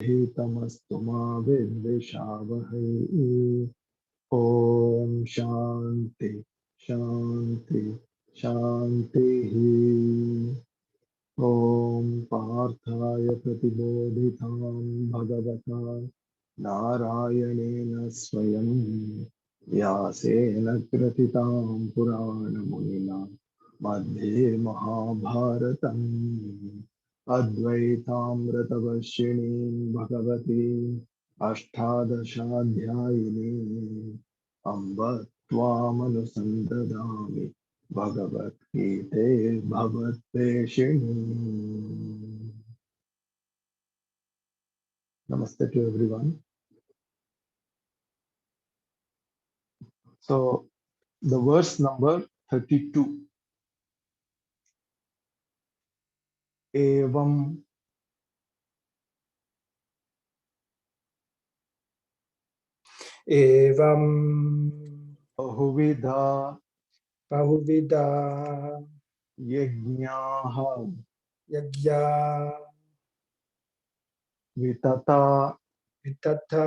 तमस्तु मा विद्विषावहै। ओम शांति शांति शांतिः। ओम पार्थाय प्रतिबोधितां भगवता नारायणेन स्वयं व्यासेन कृतितां पुराणमुनिना मध्ये महाभारतम् अद्वैतामृतवर्षिणीं भगवतीम् अष्टादशाध्यायिनीम् अम्ब त्वामनुसन्ददामि भगवद्गीते भगवद्वेषिणी। Namaste to everyone. So the verse number 32. Evam bahuvida yajñāha yagya vitata vitata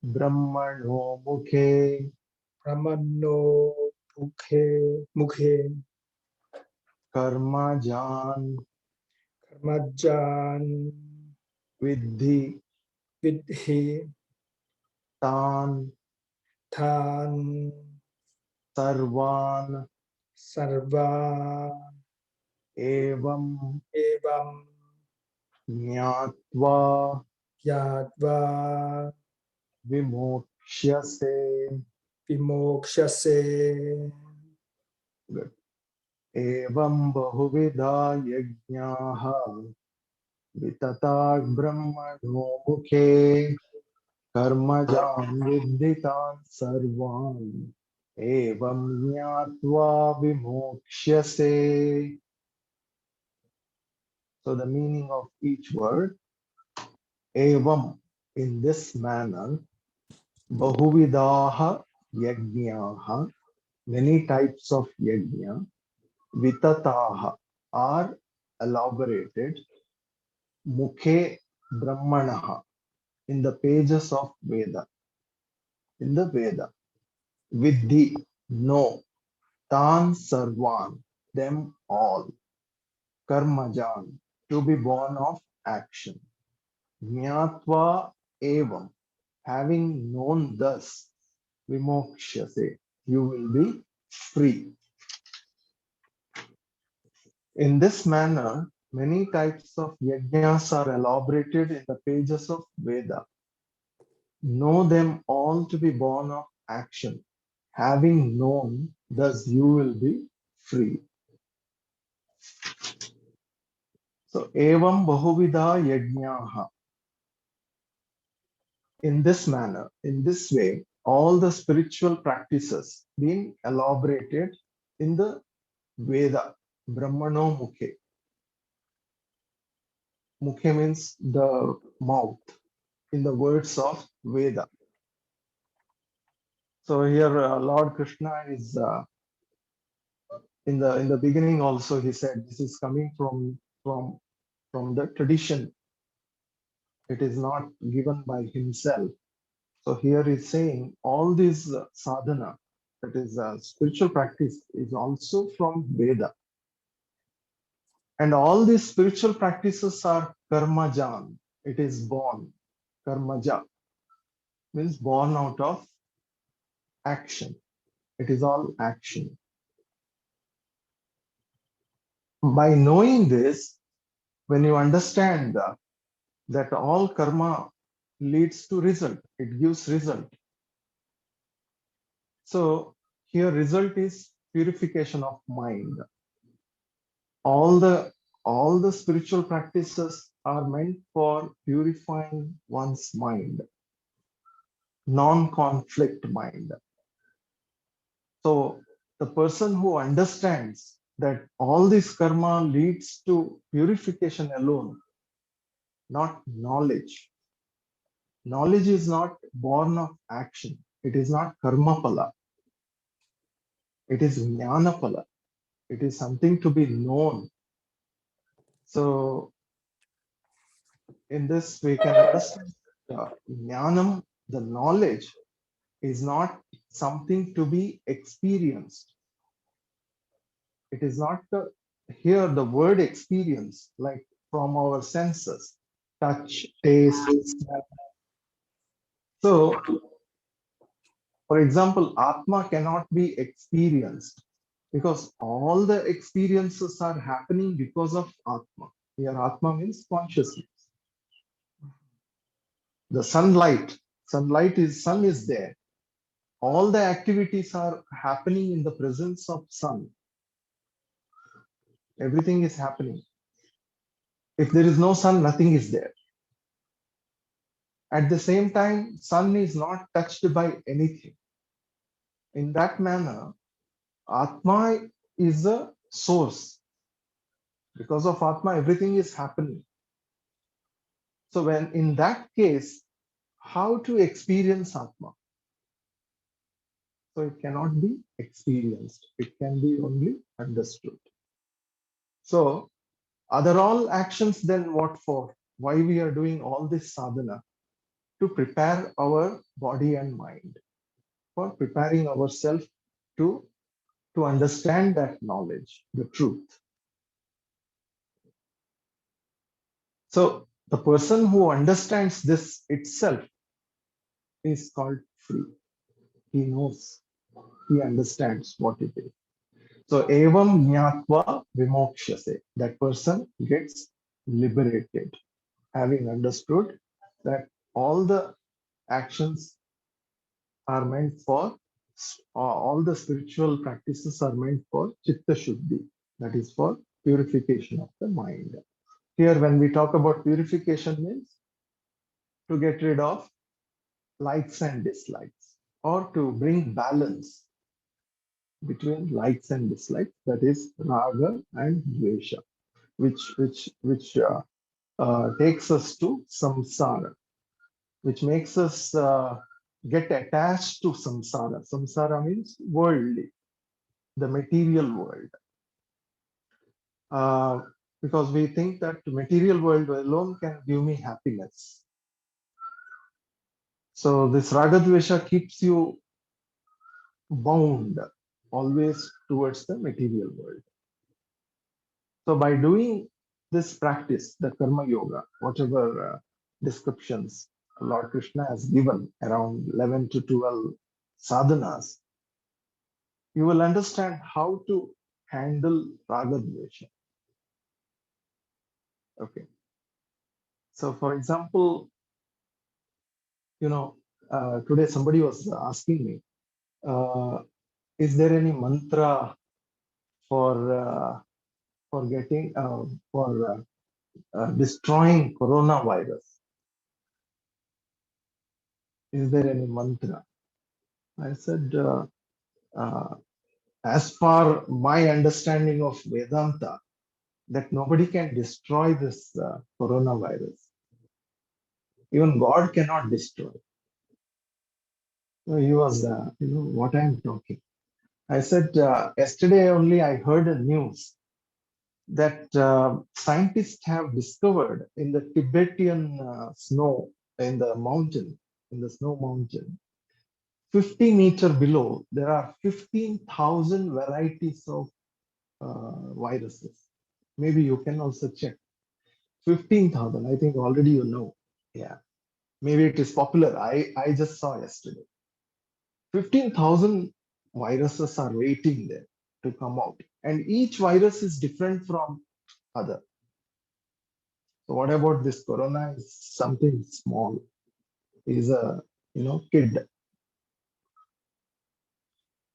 brahmano mukhe brahmano mukhe karmajan karmajan vidhi vidhi tan than sarvan sarva evam evam ज्ञात्वा yadva विमोक्ष्यसे। vimokshase. Good. एवं बहुविधा यज्ञाः वितता ब्रह्मणो मुखे कर्मजान् विद्धितान् सर्वान् एवं ज्ञात्वा विमोक्ष्यसे. So the meaning of each word: evam, in this manner, bahuvidaha yajñāha, many types of yajna, vitataha, are elaborated, mukhe brahmanaha, in the pages of Veda, in the Veda, vidhi, no, tan sarvan, them all, karmajan, to be born of action, jnatva evam, having known thus, vimokshase, you will be free. In this manner, many types of yajnas are elaborated in the pages of Veda. Know them all to be born of action. Having known, thus you will be free. So, evam bahuvida yajnaha. In this manner, in this way, all the spiritual practices being elaborated in the Veda, Brahmano Mukhe. Mukhe means the mouth, in the words of Veda. So here Lord Krishna is in the beginning also he said this is coming from the tradition. It is not given by himself. So here he's saying all these sadhana, that is spiritual practice, is also from Veda. And all these spiritual practices are karmajan. It is born. Karmaja means born out of action. It is all action. By knowing this, when you understand that all karma leads to result, it gives result. So here result is purification of mind. All the spiritual practices are meant for purifying one's mind, non-conflict mind. So the person who understands that all this karma leads to purification alone, not knowledge. Knowledge is not born of action. It is not karma pala. It is jnana pala. It is something to be known. So In this, we can understand that jnanam, the knowledge, is not something to be experienced. It is not here the word experience, like from our senses, touch, taste, smell. So, for example, Atma cannot be experienced because all the experiences are happening because of Atma. Here, Atma means consciousness. The sun is there. All the activities are happening in the presence of sun. Everything is happening. If there is no sun, nothing is there. At the same time, sun is not touched by anything. In that manner, Atma is a source. Because of Atma, everything is happening. So when in that case, how to experience Atma? So it cannot be experienced. It can be only understood. So other all actions then what for? Why we are doing all this sadhana? To prepare our body and mind, for preparing ourselves to, to understand that knowledge, the truth. So the person who understands this itself is called free. He knows, he understands what it is. So evam jnatva vimokshase. That person gets liberated, having understood that all the actions are meant for, all the spiritual practices are meant for chitta shuddhi, that is for purification of the mind. Here, when we talk about purification, means to get rid of likes and dislikes, or to bring balance between likes and dislikes, that is raga and dvesha, which takes us to samsara, which makes us get attached to samsara. Samsara means worldly, the material world. Uh, because we think that the material world alone can give me happiness. So this ragadvesha keeps you bound always towards the material world. So by doing this practice, the karma yoga, whatever descriptions Lord Krishna has given, around 11 to 12 sadhanas, you will understand how to handle ragadvesha. Okay. So for example, today somebody was asking me, is there any mantra for getting for destroying coronavirus? Is there any mantra? I said, uh, as far my understanding of Vedanta, that nobody can destroy this coronavirus. Even God cannot destroy. So he was, what I'm talking. I said, yesterday only I heard a news that scientists have discovered in the Tibetan snow, in the mountain, in the snow mountain, 50 meters below, there are 15,000 varieties of viruses. Maybe you can also check. 15,000, I think already you know. Yeah, maybe it is popular. I just saw yesterday. 15,000 viruses are waiting there to come out. And each virus is different from other. So what about this corona is something small. He's a kid.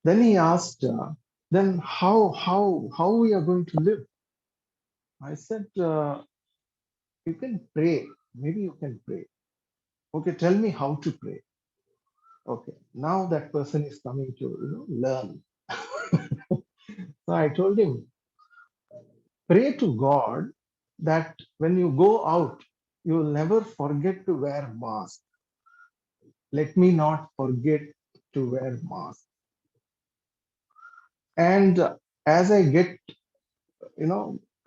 Then he asked, then how we are going to live? I said, you can pray. Maybe you can pray. Okay, tell me how to pray. Okay, now that person is coming to learn. So I told him, pray to God that when you go out, you will never forget to wear mask. Let me not forget to wear mask. And as I get,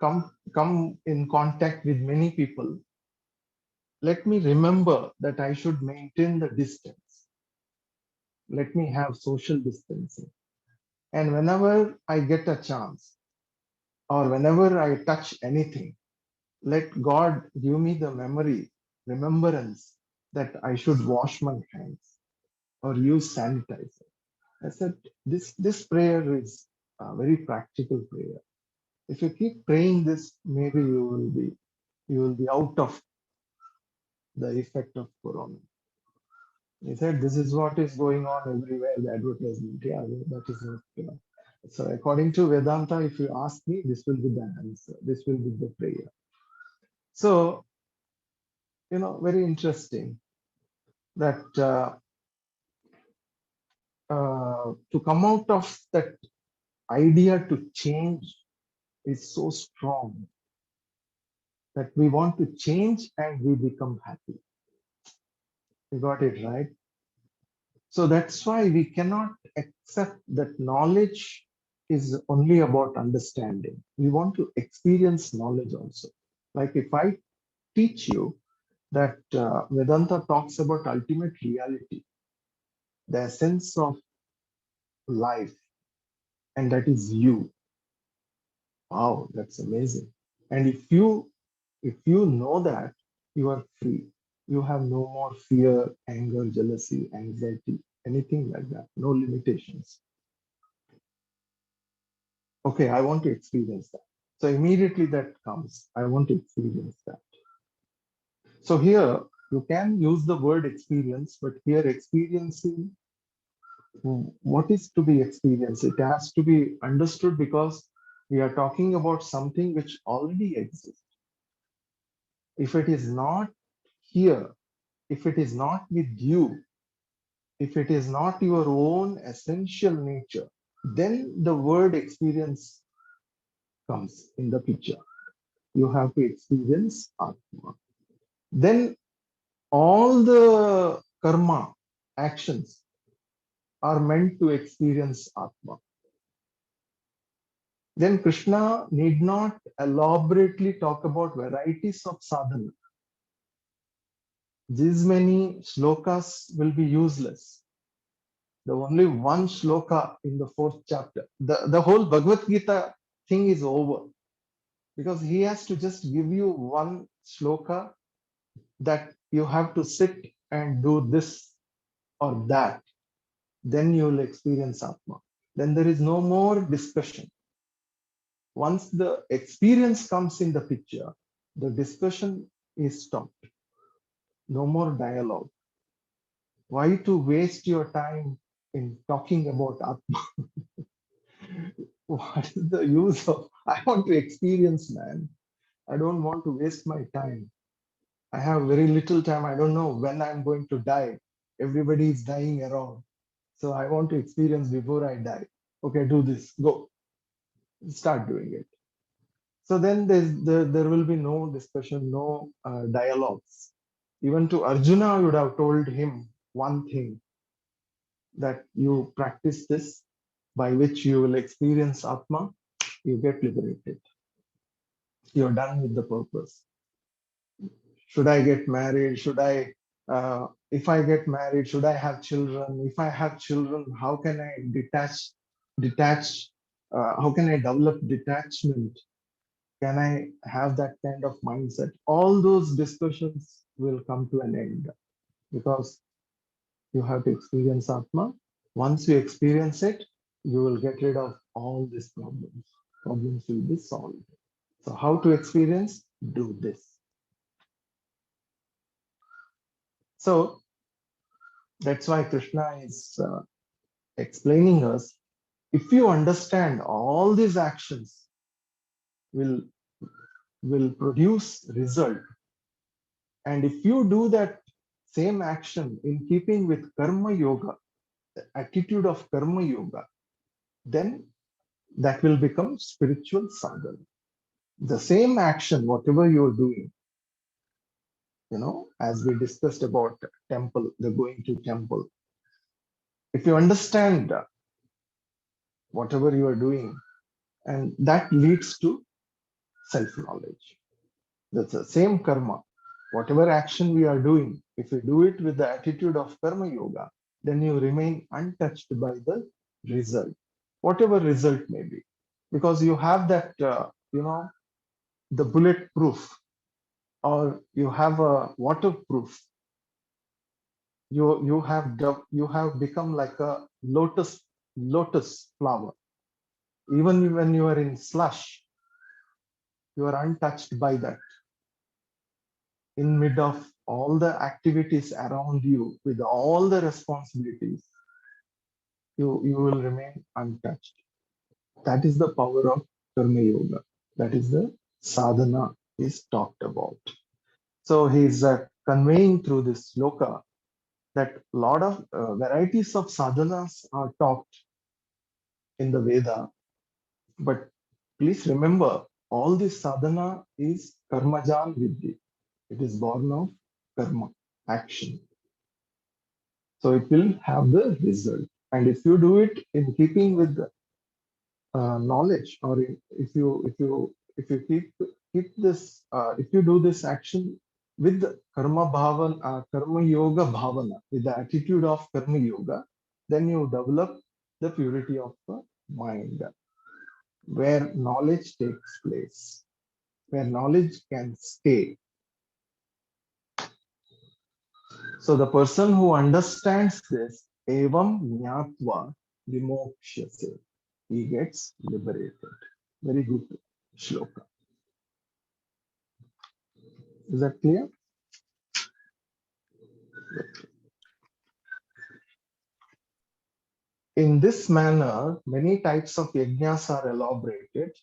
come in contact with many people, let me remember that I should maintain the distance. Let me have social distancing. And whenever I get a chance, or whenever I touch anything, let God give me the memory, remembrance that I should wash my hands or use sanitizer. I said, this prayer is a very practical prayer. If you keep praying this, maybe you will be out of the effect of corona. He said, this is what is going on everywhere, the advertisement. Yeah, that is not, So according to Vedanta, if you ask me, this will be the answer. This will be the prayer. So, very interesting that to come out of that idea to change is so strong that we want to change and we become happy. You got it right? So that's why we cannot accept that knowledge is only about understanding. We want to experience knowledge also. Like if I teach you that Vedanta talks about ultimate reality, the essence of life, and that is you. Wow, that's amazing. And if you know that, you are free. You have no more fear, anger, jealousy, anxiety, anything like that. No limitations. Okay, I want to experience that. So immediately that comes. I want to experience that. So here you can use the word experience, but here experiencing what is to be experienced, it has to be understood because we are talking about something which already exists. If it is not here, if it is not with you, if it is not your own essential nature, then the word experience comes in the picture. You have to experience Atma. Then all the karma actions are meant to experience Atma. Then Krishna need not elaborately talk about varieties of sadhana. These many slokas will be useless. The only one shloka in the fourth chapter. The whole Bhagavad Gita thing is over because he has to just give you one shloka that you have to sit and do this or that. Then you will experience Atma. Then there is no more discussion. Once the experience comes in the picture, the discussion is stopped. No more dialogue. Why to waste your time in talking about Atma? What is the use of? I want to experience, man. I don't want to waste my time. I have very little time. I don't know when I'm going to die. Everybody is dying around. So I want to experience before I die. Okay, do this. Go. Start doing it. So then there will be no discussion, no dialogues. Even to Arjuna, I would have told him one thing, that you practice this by which you will experience Atma, you get liberated. You're done with the purpose. Should I get married? If I get married, should I have children? If I have children, how can I detach? How can I develop detachment? Can I have that kind of mindset? All those discussions will come to an end because you have to experience Atma. Once you experience it, you will get rid of all these problems. Problems will be solved. So, how to experience? Do this. So, that's why Krishna is explaining us. If you understand all these actions will produce result, and if you do that same action in keeping with karma yoga, the attitude of karma yoga, then that will become spiritual sadhana. The same action, whatever you're doing, as we discussed about temple, the going to temple. If you understand whatever you are doing, and that leads to self-knowledge. That's the same karma. Whatever action we are doing, if you do it with the attitude of karma yoga, then you remain untouched by the result, whatever result may be, because you have that, the bulletproof, or you have a waterproof. You have become like a lotus flower. Even when you are in slush, you are untouched by that. In mid of all the activities around you, with all the responsibilities, you will remain untouched. That is the power of karma yoga. That is the sadhana is talked about. So he's conveying through this sloka that a lot of varieties of sadhanas are taught in the Veda. But please remember, all this sadhana is karmajan vidhi. It is born of karma, action. So it will have the result. And if you do it in keeping with the knowledge, or if you keep this, if you do this action with the karma yoga bhavana, with the attitude of karma yoga, then you develop the purity of the mind, where knowledge takes place, where knowledge can stay. So the person who understands this, evam jnatva vimokshase, he gets liberated. Very good shloka. Is that clear? In this manner, many types of yajnas are elaborated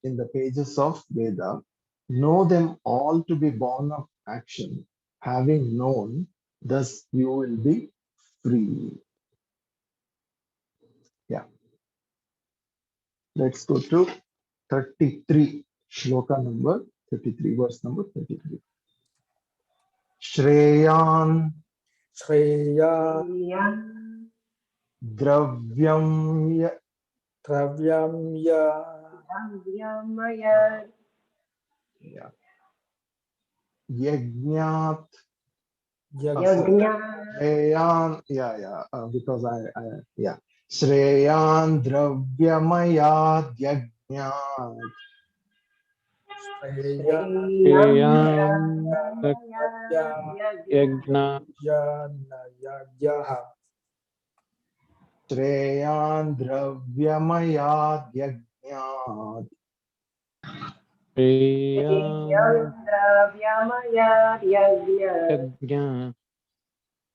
in the pages of Veda. Know them all to be born of action. Having known, thus you will be free. Yeah. Let's go to 33, shloka number 33, verse number 33. Shreyan Shreya dravyam Dravyamya yajnat. Yagya Shreyan, because yeah. Shreyan dravyamayad yajnat. Shreya Sheyam Yagya Yajna Yagyaha Shreyan dravyamayad yajnat. Sheyam Yajna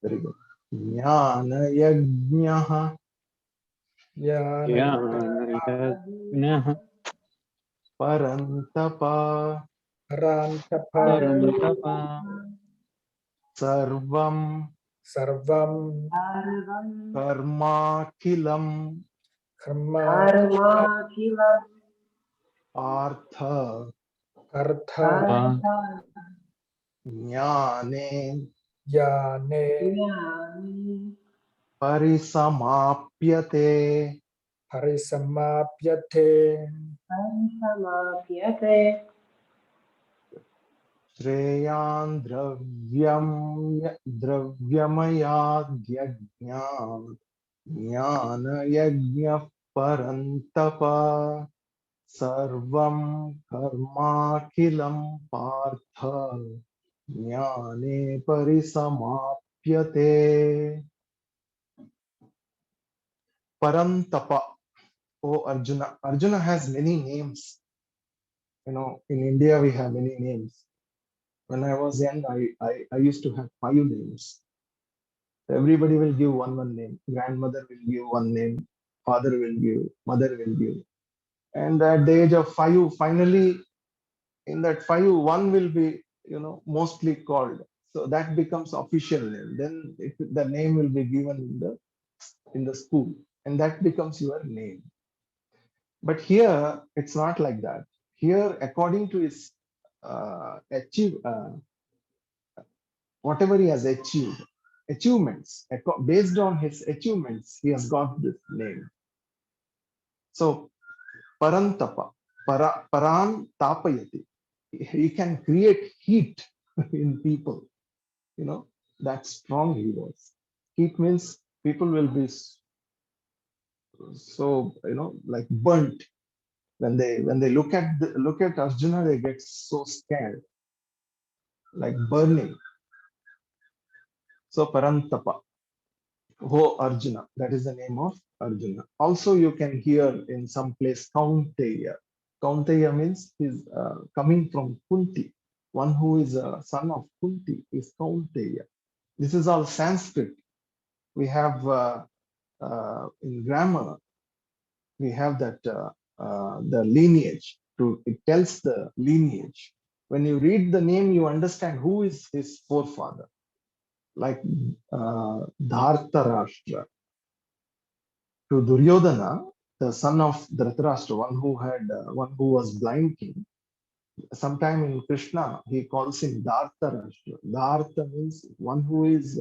Very good. Jnana yajnaha Yana Yana Yajna parantapa Rantapa Parantapa sarvam Sarvam karmakilam Karma artha Artha jnane Yane परिसमाप्यते Harisamapyate श्रेयान् द्रव्यमयाद्यज्ञात् ज्ञानयज्ञः परन्तप सर्वं कर्माखिलं पार्थ ज्ञाने परिसमाप्यते परन्तप. Oh, Arjuna. Arjuna has many names. In India, we have many names. When I was young, I used to have 5 names. Everybody will give one name. Grandmother will give one name. Father will give. Mother will give. And at the age of 5, finally, in that 5, one will be, mostly called. So that becomes official name. Then the name will be given in the school, and that becomes your name. But here, it's not like that. Here, according to his whatever he has achievements, based on his achievements, he has got this name. So, Parantapa, Paran Tapayati. He can create heat in people. That strong he was. Heat means people will be so, like burnt when they look at Arjuna, they get so scared, like burning. So Parantapa, Ho Arjuna, that is the name of Arjuna. Also, you can hear in some place Kaunteya. Kaunteya means he's coming from Kunti. One who is a son of Kunti is Kaunteya. This is all Sanskrit. We have in grammar, we have that the lineage. It tells the lineage. When you read the name, you understand who is his forefather. Like Dhartarashtra. To Duryodhana, the son of Dhritarashtra, one who was blind king. Sometime in Krishna, he calls him Dhartarashtra. Dharta means one who is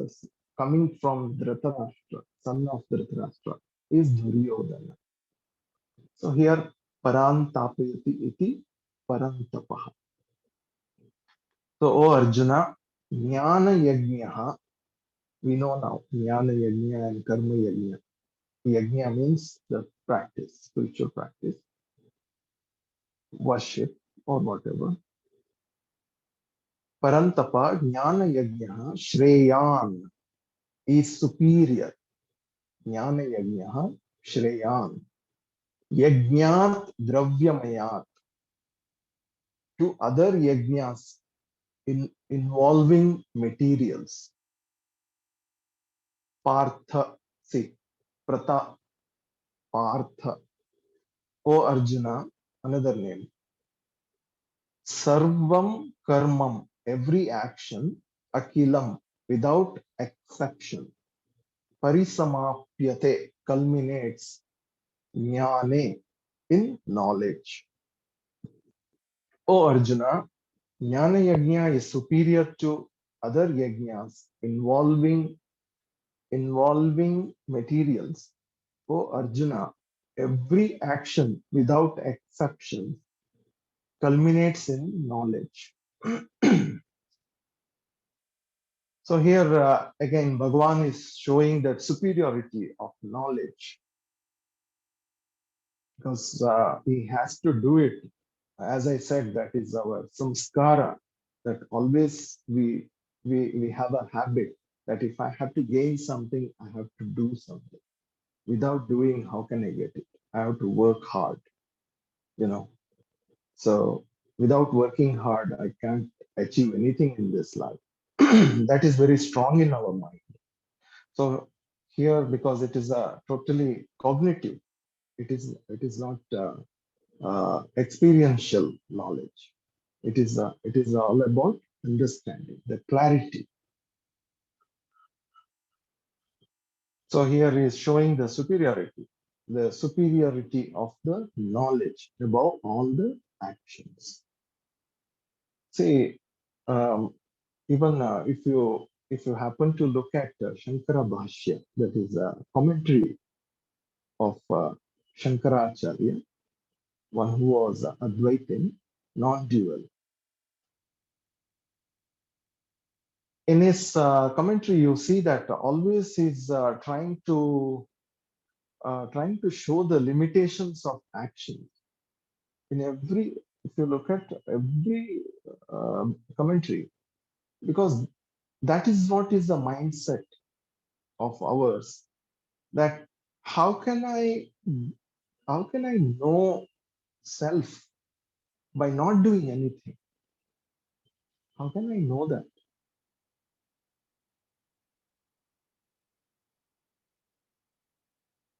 coming from Dhritarashtra, son of Dhritarashtra, is Duryodhana. So here, Parantapayati iti Parantapaha. So, O Arjuna, Jnana Yajnaha, we know now, Jnana Yajna and Karma Yajna. Yajna means the practice, spiritual practice, worship or whatever. Parantapa, Jnana Yajna, Shreyan is superior. Jnana Yajna, Shreyan. Yajnat Dravyamayat to other yajnas involving materials. Partha, see, Prata, Partha. O Arjuna, another name. Sarvam karmam, every action, akilam, without exception. Parisamapyate, culminates, jnane, in knowledge. O Arjuna, jnana yajna is superior to other yajnas involving materials. O Arjuna, every action without exception culminates in knowledge. So here again, Bhagavan is showing that superiority of knowledge because he has to do it. As I said, that is our samskara, that always we have a habit that if I have to gain something, I have to do something. Without doing, how can I get it? I have to work hard, So without working hard, I can't achieve anything in this life. That is very strong in our mind. So here, because it is a totally cognitive, it is not experiential knowledge. It is all about understanding, the clarity. So here he is showing the superiority of the knowledge above all the actions. See, even if you happen to look at Shankara Bhashya, that is a commentary of Shankaracharya, one who was Advaitin, non-dual. In his commentary, you see that always he's trying to show the limitations of action. If you look at every commentary, because that is what is the mindset of ours. That how can I know self by not doing anything? How can I know that?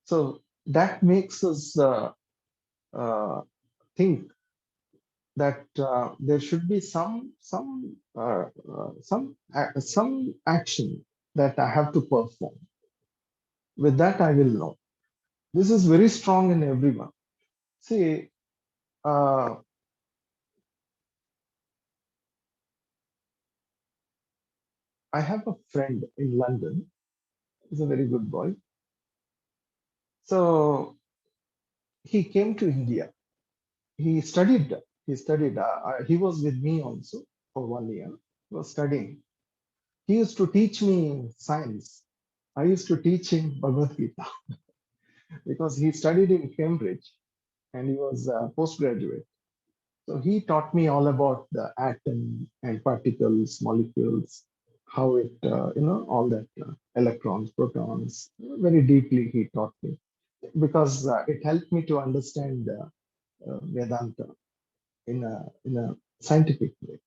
So that makes us think that there should be some action that I have to perform. With that, I will know. This is very strong in everyone. See, I have a friend in London. He's a very good boy. So he came to India. He studied. He was with me also for 1 year. was studying. He used to teach me science. I used to teach him Bhagavad Gita because he studied in Cambridge and he was a postgraduate. So he taught me all about the atom and particles, molecules, how it, all that electrons, protons, very deeply he taught me because it helped me to understand Vedanta in a scientific way,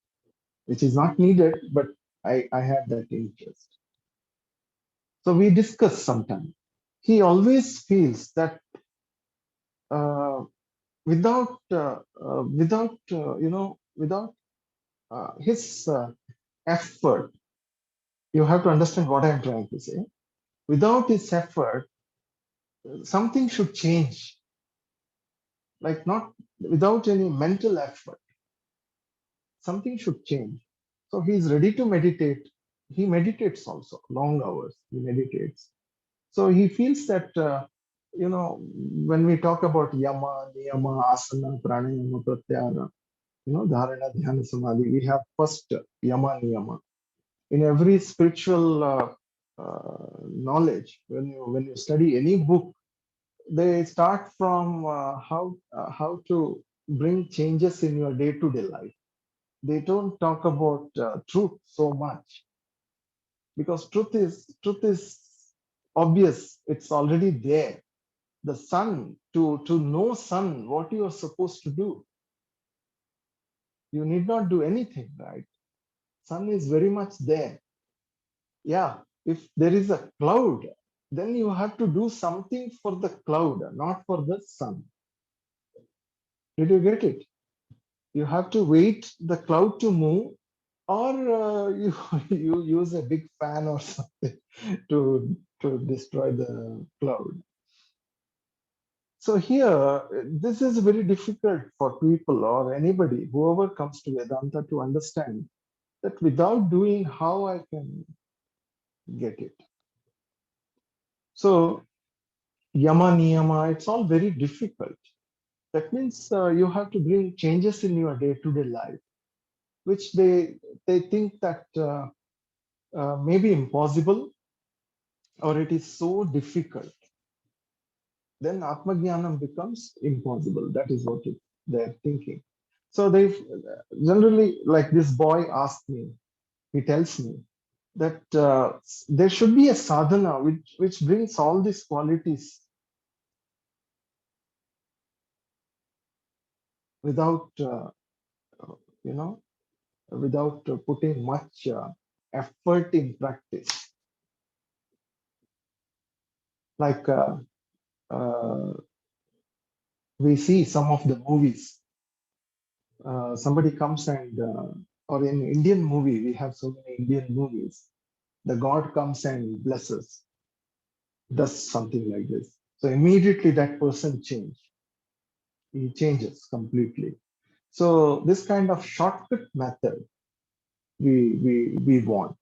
which is not needed, but I had that interest. So we discuss sometimes. He always feels that uh, without his effort, you have to understand what I'm trying to say. Without his effort, something should change. Like not without any mental effort, something should change. So he's ready to meditate. He meditates also, long hours. He meditates. So he feels that, when we talk about yama, niyama, asana, pranayama, pratyahara, dharana, dhyana, samadhi, we have first yama, niyama. In every spiritual knowledge, when you study any book, they start from how to bring changes in your day-to-day life. They don't talk about truth so much because truth is obvious. It's already there. The sun, to know sun, what you are supposed to do, you need not do anything, right? Sun is very much there. Yeah, if there is a cloud, then you have to do something for the cloud, not for the sun. Did you get it? You have to wait the cloud to move, or you you use a big fan or something to destroy the cloud. So here, this is very difficult for people or anybody, whoever comes to Vedanta, to understand that without doing, how I can get it. So yama niyama, it's all very difficult. That means you have to bring changes in your day-to-day life, which they think that may be impossible or it is so difficult. Then Atmajnanam becomes impossible. That is what they're thinking. So they generally, like this boy asked me, he tells me that there should be a sadhana which brings all these qualities without, you know, without putting much effort in practice. Like uh, we see some of the movies, somebody comes and, or in Indian movie, we have so many Indian movies, the God comes and blesses, does something like this. So immediately that person he changes completely. So this kind of shortcut method we want.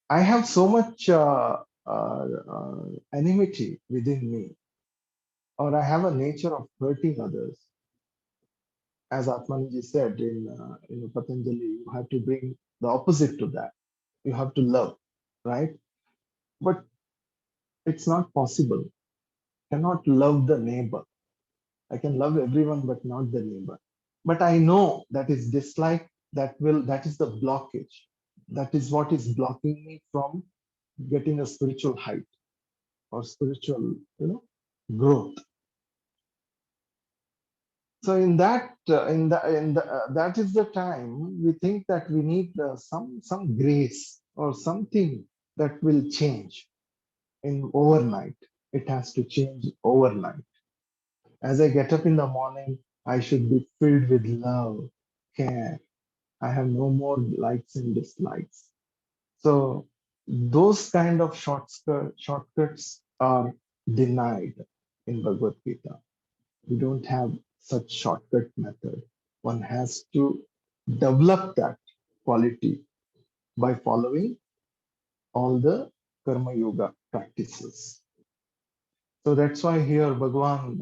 I have so much enmity within me, or I have a nature of hurting others. As Atmanji said in Patanjali, you have to bring the opposite to that. You have to love, right? But it's not possible. Cannot love the neighbor. I can love everyone, but not the neighbor. But I know that is dislike. That is the blockage. That is what is blocking me from getting a spiritual height or spiritual, growth. So that is the time we think that we need some grace or something that will change in overnight. It has to change overnight. As I get up in the morning, I should be filled with love, care. I have no more likes and dislikes. So those kind of shortcuts are denied in Bhagavad Gita. We don't have such shortcut method. One has to develop that quality by following all the karma yoga practices. So that's why here Bhagavan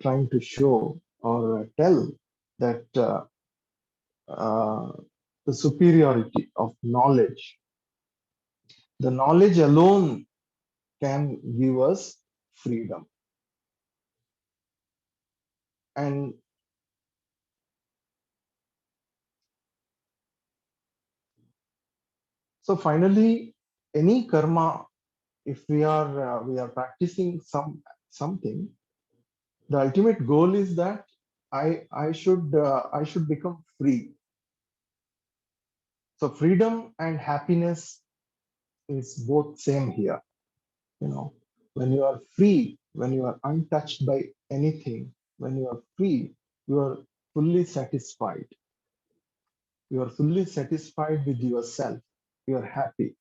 trying to show or tell that the superiority of knowledge. The knowledge alone can give us freedom. And so finally, any karma, if we are practicing something, the ultimate goal is that I should become free. So freedom and happiness is both same here. You know, when you are free, when you are untouched by anything, when you are free, you are fully satisfied. You are fully satisfied with yourself. You are happy.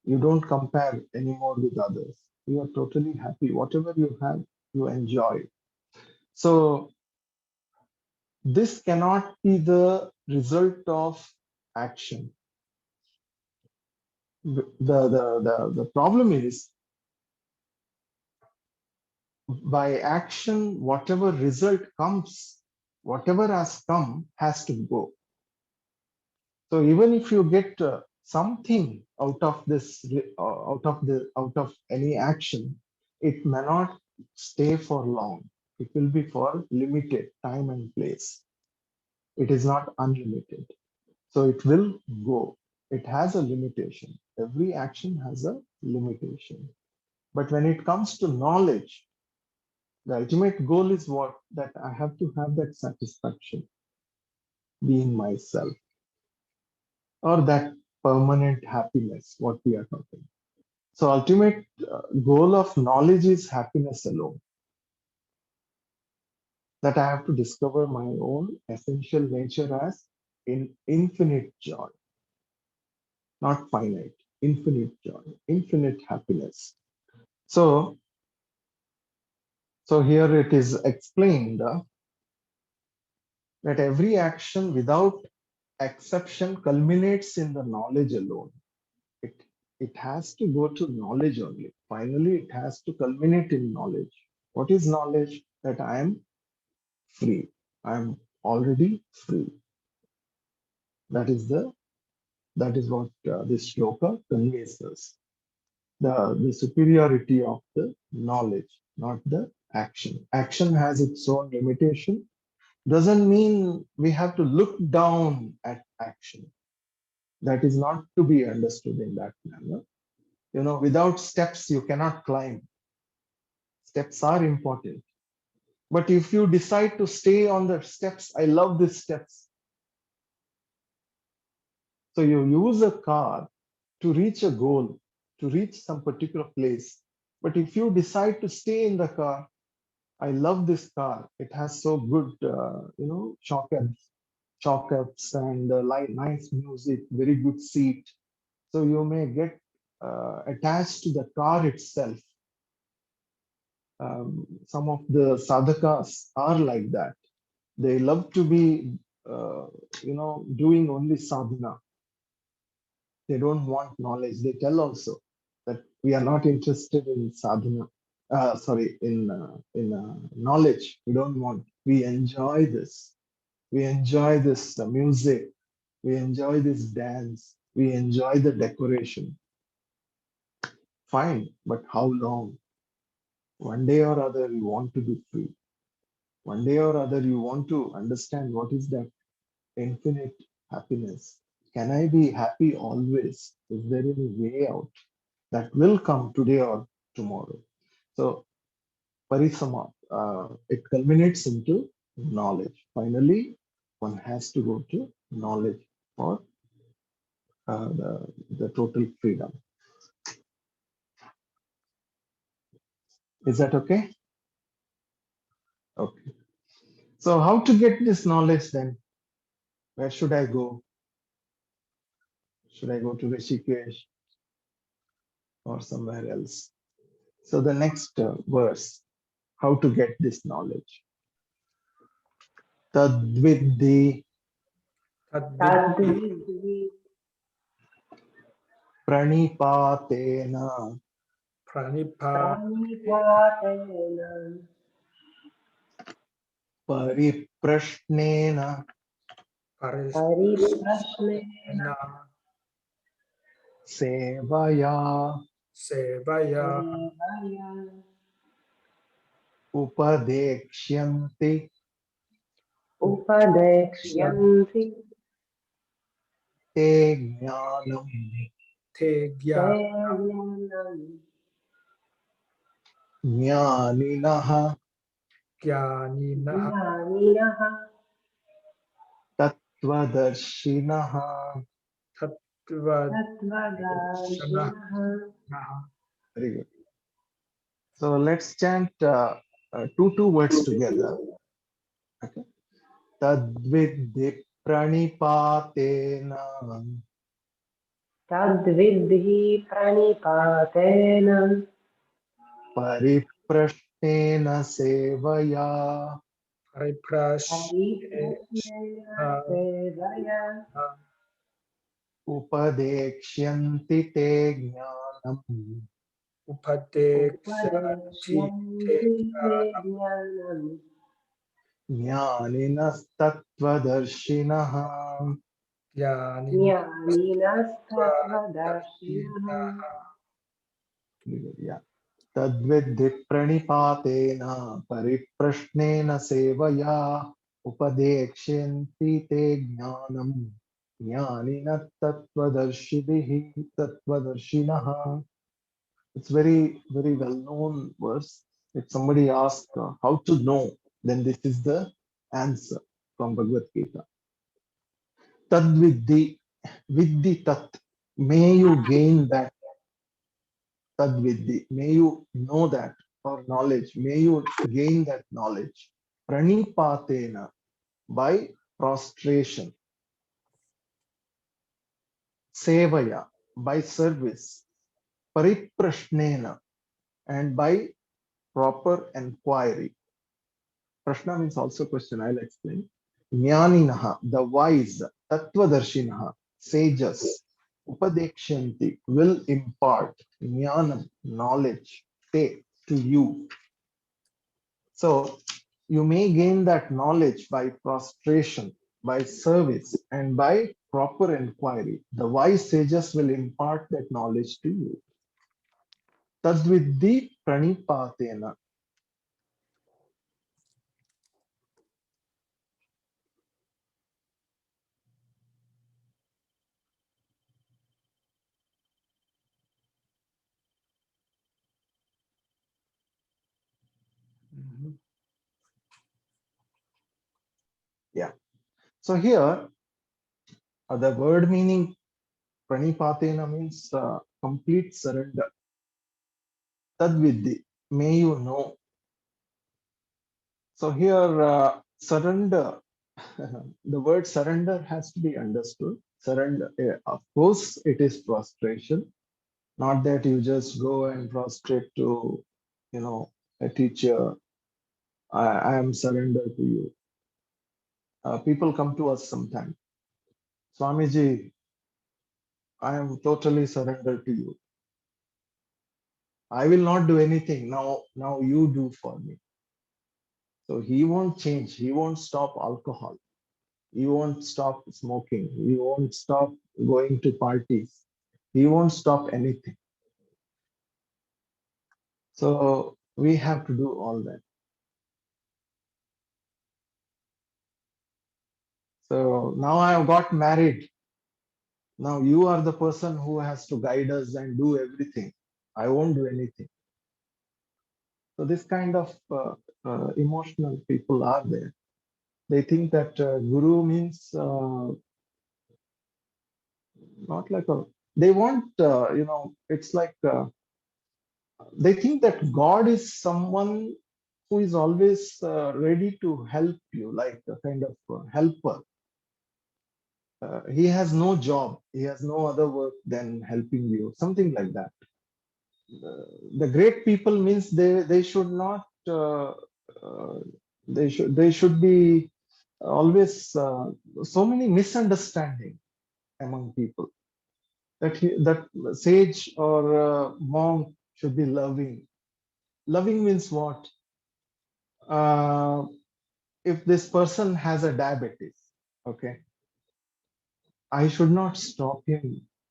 You don't compare anymore with others. You are totally happy. Whatever you have, you enjoy. So this cannot be the result of action. The problem is, by action, whatever result comes, whatever has come has to go. So even if you get something out of this, out of any action, it may not stay for long. It will be for limited time and place. It is not unlimited. So it will go. It has a limitation. Every action has a limitation. But when it comes to knowledge, the ultimate goal is what? That I have to have that satisfaction, being myself, or that permanent happiness, what we are talking. So ultimate goal of knowledge is happiness alone. That I have to discover my own essential nature as infinite joy, not finite, infinite joy, infinite happiness. So, so here it is explained that every action without exception culminates in the knowledge alone. It, it has to go to knowledge only. Finally, it has to culminate in knowledge. What is knowledge? That I am free. I am already free. That is what this shloka conveys us. The superiority of the knowledge, not the action. Action has its own limitation. Doesn't mean we have to look down at action. That is not to be understood in that manner. You know, without steps, you cannot climb. Steps are important. But if you decide to stay on the steps, I love these steps. So you use a car to reach a goal, to reach some particular place. But if you decide to stay in the car, I love this car. It has so good, shock ups and nice music, very good seat. So you may get attached to the car itself. Some of the sadhakas are like that. They love to be, doing only sadhana. They don't want knowledge. They tell also that we are not interested in sadhana. In knowledge. We don't want. We enjoy this. We enjoy this music. We enjoy this dance. We enjoy the decoration. Fine, but how long? One day or other, you want to be free. One day or other, you want to understand what is that infinite happiness. Can I be happy always? Is there any way out? That will come today or tomorrow. So, parisama, it culminates into knowledge. Finally, one has to go to knowledge for the total freedom. Is that okay? Okay. So, how to get this knowledge then? Where should I go? Should I go to Rishikesh or somewhere else? So, the next verse, how to get this knowledge. Tadvidhi Tadvidhi pranipatena pranipa pariprashnena Parishrena Sevaya Sevaya Upadekshyanti Upadekshyanti Te Jnanam Te te Jnanam jnanam Jnaninaha Jnaninaha jnaninaha Tattvadarshiнаha. Tattvadashanaha. tattvadashinaha. Very good. So let's chant two words together. Okay. Tadvidhi pranipatena Tadvidhi pranipatena pariprashnena sevaya pariprasnena sevaya upadekshyanti te jnanam Upadekshyanti Te upadekshyanti te Jnanam jnanam jnaninastattvadarshiнаha. jnaninastattvadashinaha. Jnaninaha. Yeah. Tadvidhi pranipatena pariprashnena sevaya upadekshyanti te jnanam jnanina tattvadarshinaha. It's very well known verse. If somebody asks how to know, then this is the answer from Bhagavad Gita. Tadvidhi, vidhi tat. May you gain that. Tadvidhi. May you know that or knowledge. May you gain that knowledge. Pranipatena, by prostration. Sevaya, by service. Pariprashnena, and by proper enquiry. Prashna means also question. I'll explain. Jnaninaha, the wise. Tattvadarshinaha, sages. Upadekshanti, will impart. Jnanam, knowledge. Te, to you. So you may gain that knowledge by prostration, by service, and by proper inquiry. The wise sages will impart that knowledge to you. Tadvidhi pranipatena. Yeah. So here, the word meaning pranipatena means complete surrender. Tadvidhi, may you know. So here, surrender, the word surrender has to be understood. Surrender, of course, it is prostration. Not that you just go and prostrate to, a teacher. I am surrendered to you. People come to us sometimes. Swamiji, I am totally surrendered to you. I will not do anything. Now you do for me. So he won't change. He won't stop alcohol. He won't stop smoking. He won't stop going to parties. He won't stop anything. So we have to do all that. So now I have got married. Now you are the person who has to guide us and do everything. I won't do anything. So this kind of emotional people are there. They think that guru means not like a. They want it's like they think that God is someone who is always ready to help you, like a kind of helper. He has no job. He has no other work than helping you. Something like that. The great people means they should not uh, they should be always so many misunderstanding among people that sage or monk should be loving means what uh, if this person has a diabetes, okay, I should not stop him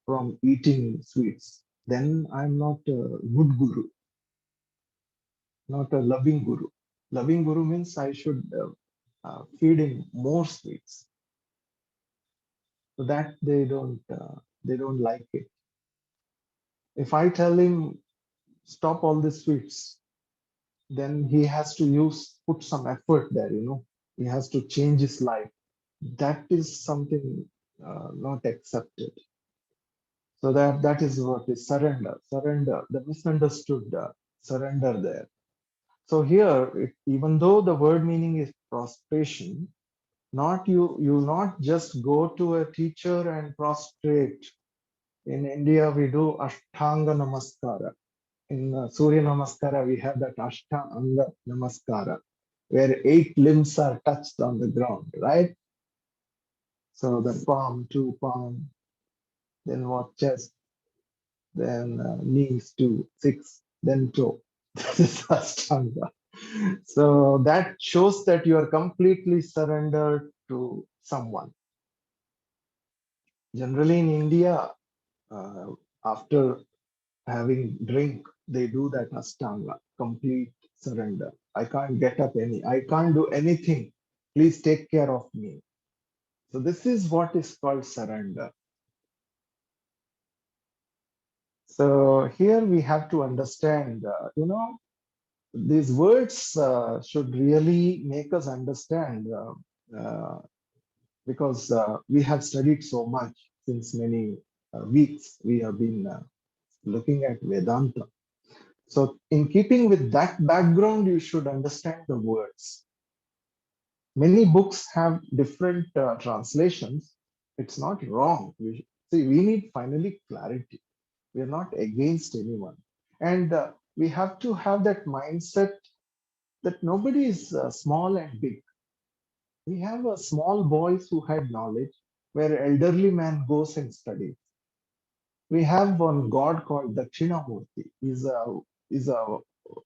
from eating sweets. Then I'm not a good guru, not a loving guru. Loving guru means I should feed him more sweets, so that they don't like it. If I tell him stop all the sweets, then he has to put some effort there. He has to change his life. That is something not accepted. So that is what is surrender. Surrender, the misunderstood surrender there. So here, even though the word meaning is prostration, not you not just go to a teacher and prostrate. In India, we do Ashtanga Namaskara. In Surya Namaskara, we have that Ashtanga Namaskara, where 8 limbs are touched on the ground, right? So the palm, 2 palm, then what, chest, then knees, 2, 6, then toe. This is Ashtanga. So that shows that you are completely surrendered to someone. Generally in India, uh, after having drink, they do that Ashtanga, complete surrender. I can't get up I can't do anything. Please take care of me. So this is what is called surrender. So here we have to understand, these words should really make us understand because we have studied so much since many weeks. We have been looking at Vedanta. So in keeping with that background, you should understand the words. Many books have different translations. It's not wrong. We need finally clarity. We are not against anyone. And we have to have that mindset that nobody is small and big. We have small boys who had knowledge where elderly man goes and studies. We have one god called Dakshinamurti. He's a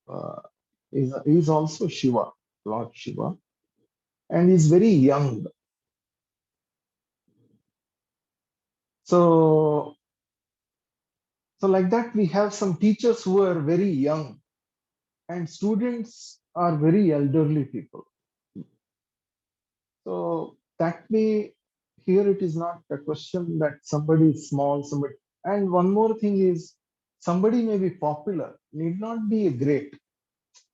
uh, he's also Shiva, Lord Shiva, and he's very young. So, so like that, we have some teachers who are very young, and students are very elderly people. So that way, here it is not a question that somebody is small, somebody. And one more thing is, somebody may be popular, need not be a great.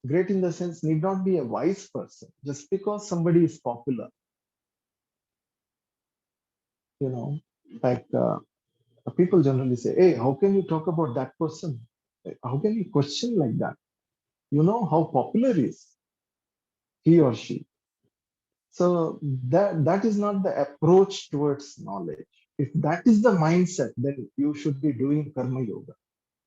Great in the sense, need not be a wise person. Just because somebody is popular, you know, like people generally say, "Hey, how can you talk about that person? How can you question like that? You know how popular is he or she." So that is not the approach towards knowledge. If that is the mindset, then you should be doing karma yoga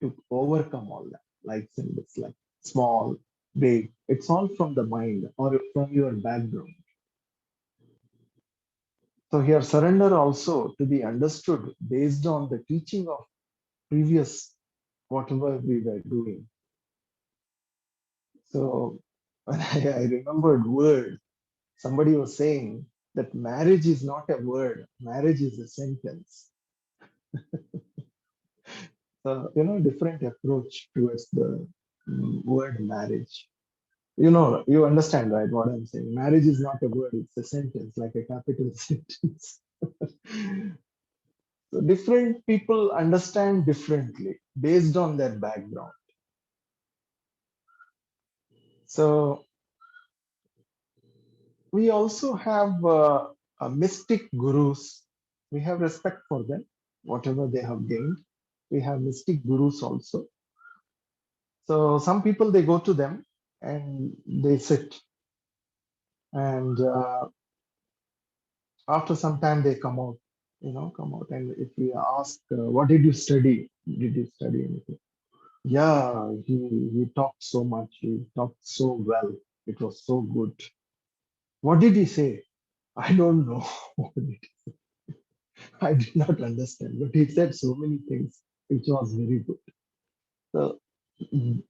to overcome all that, likes and dislikes, small, big. It's all from the mind or from your background. So here, surrender also to be understood based on the teaching of previous whatever we were doing. So when I remembered word, somebody was saying that marriage is not a word, marriage is a sentence. So, different approach towards the word marriage. You understand, right, what I'm saying? Marriage is not a word, it's a sentence, like a capital sentence. So different people understand differently based on their background. So we also have mystic gurus. We have respect for them, whatever they have gained. We have mystic gurus also. So some people, they go to them and they sit, and after some time they come out, and if we ask, what did you study? Did you study anything? Yeah, he talked so much. He talked so well. It was so good. What did he say? I don't know. I did not understand, but he said so many things, which was very good. So mm,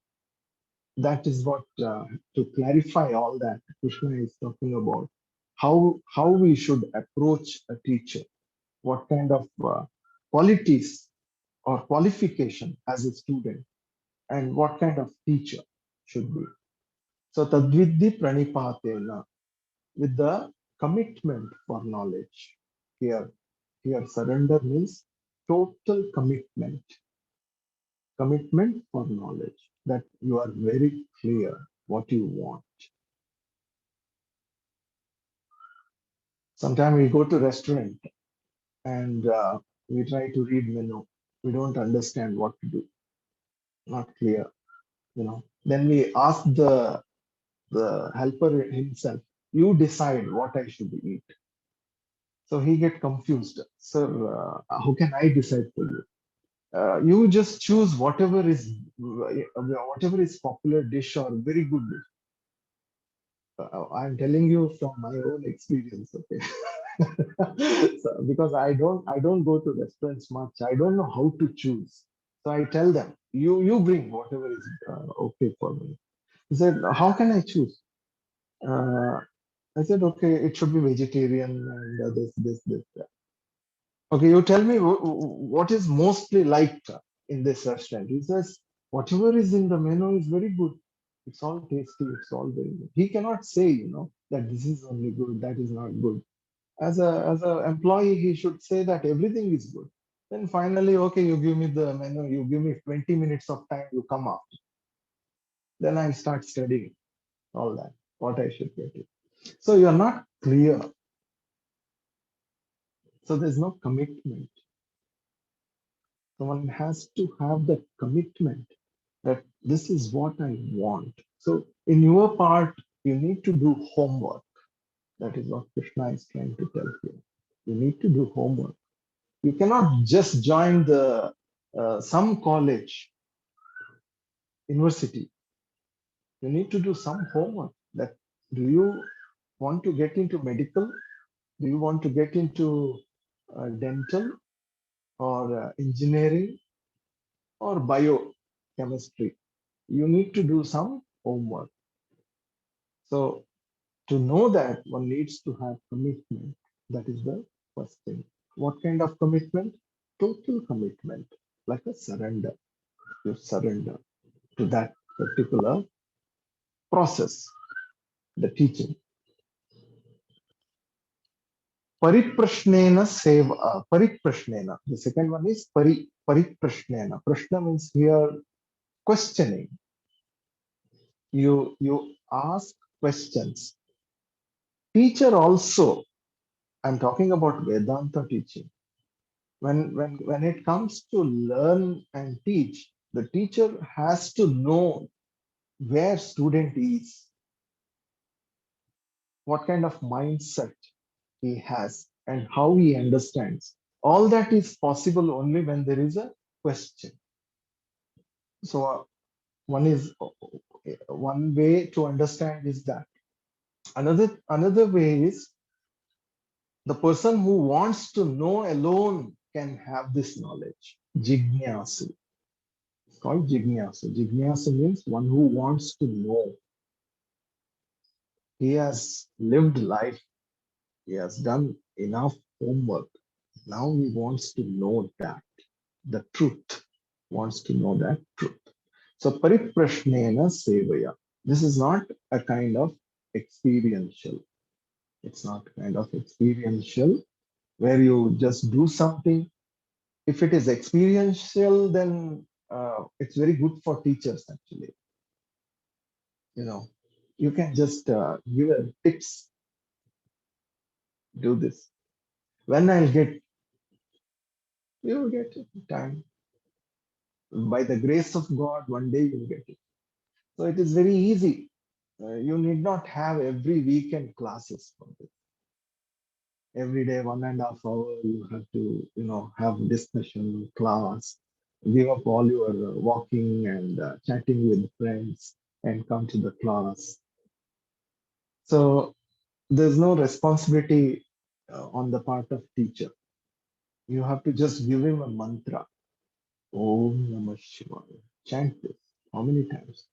that is what, to clarify all that, Krishna is talking about how we should approach a teacher. what kind of qualities or qualification as a student, and what kind of teacher should be. So tadviddi pranipatena, with the commitment for knowledge. Here, here surrender means total commitment, commitment for knowledge, that you are very clear what you want. Sometimes we go to restaurant and we try to read menu. We don't understand what to do, not clear, you know. Then we ask the helper himself, you decide what I should eat. So he get confused. Sir, how can I decide for you? You just choose whatever is popular dish or very good dish. I'm telling you from my own experience, okay? So, because I don't go to restaurants much. I don't know how to choose. So I tell them, you bring whatever is okay for me. He said, how can I choose? Uh, I said, okay, it should be vegetarian and this. That. Okay, you tell me what is mostly liked in this restaurant. He says, whatever is in the menu is very good. It's all tasty. It's all very good. He cannot say, that this is only good, that is not good. As a employee, he should say that everything is good. Then finally, okay, you give me the menu, you give me 20 minutes of time, you come up. Then I start studying all that, what I should get it. So you're not clear. So there's no commitment. So one has to have that commitment that this is what I want. So in your part, you need to do homework. That is what Krishna is trying to tell you. You need to do homework. You cannot just join the some college, university. You need to do some homework. That do you want to get into medical? Do you want to get into dental or engineering or biochemistry? You need to do some homework. So to know that, one needs to have commitment. That is the first thing. What kind of commitment? Total commitment, like a surrender. You surrender to that particular process, the teaching. Pariprashnena seva. Pariprashnena. The second one is pariprashnena. Prashna means here questioning. You ask questions. Teacher also. I'm talking about Vedanta teaching. When it comes to learn and teach, the teacher has to know where student is, what kind of mindset he has, and how he understands. All that is possible only when there is a question. So one way to understand is that. Another way is the person who wants to know alone can have this knowledge. Jignasu. It's called Jignasa. Jignasa means one who wants to know. He has lived life. He has done enough homework. Now he wants to know that, the truth. Wants to know that truth. So pariprashnena sevaya. This is not a kind of experiential. It's not kind of experiential where you just do something. If it is experiential, then it's very good for teachers actually. You can just give a tips, do this. When I'll get, you will get it time. By the grace of God, one day you'll get it. So it is very easy. You need not have every weekend classes for this. Every day, 1.5 hour, you have to, have discussion, class, give up all your walking and chatting with friends and come to the class. So there's no responsibility on the part of teacher. You have to just give him a mantra. Om Namah Shivaya. Chant this. How many times?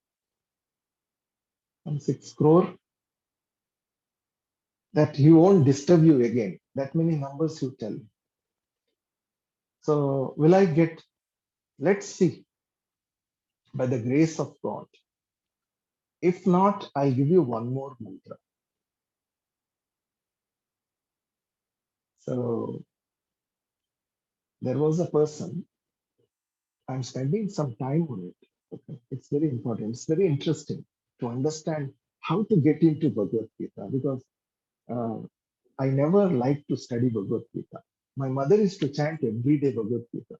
Some 6 crore. That he won't disturb you again. That many numbers you tell. So will I get? Let's see, by the grace of God. If not, I'll give you one more mantra. So there was a person, I'm spending some time on it. Okay. It's very important. It's very interesting to understand how to get into Bhagavad Gita, because uh, I never liked to study Bhagavad Gita. My mother used to chant every day Bhagavad Gita.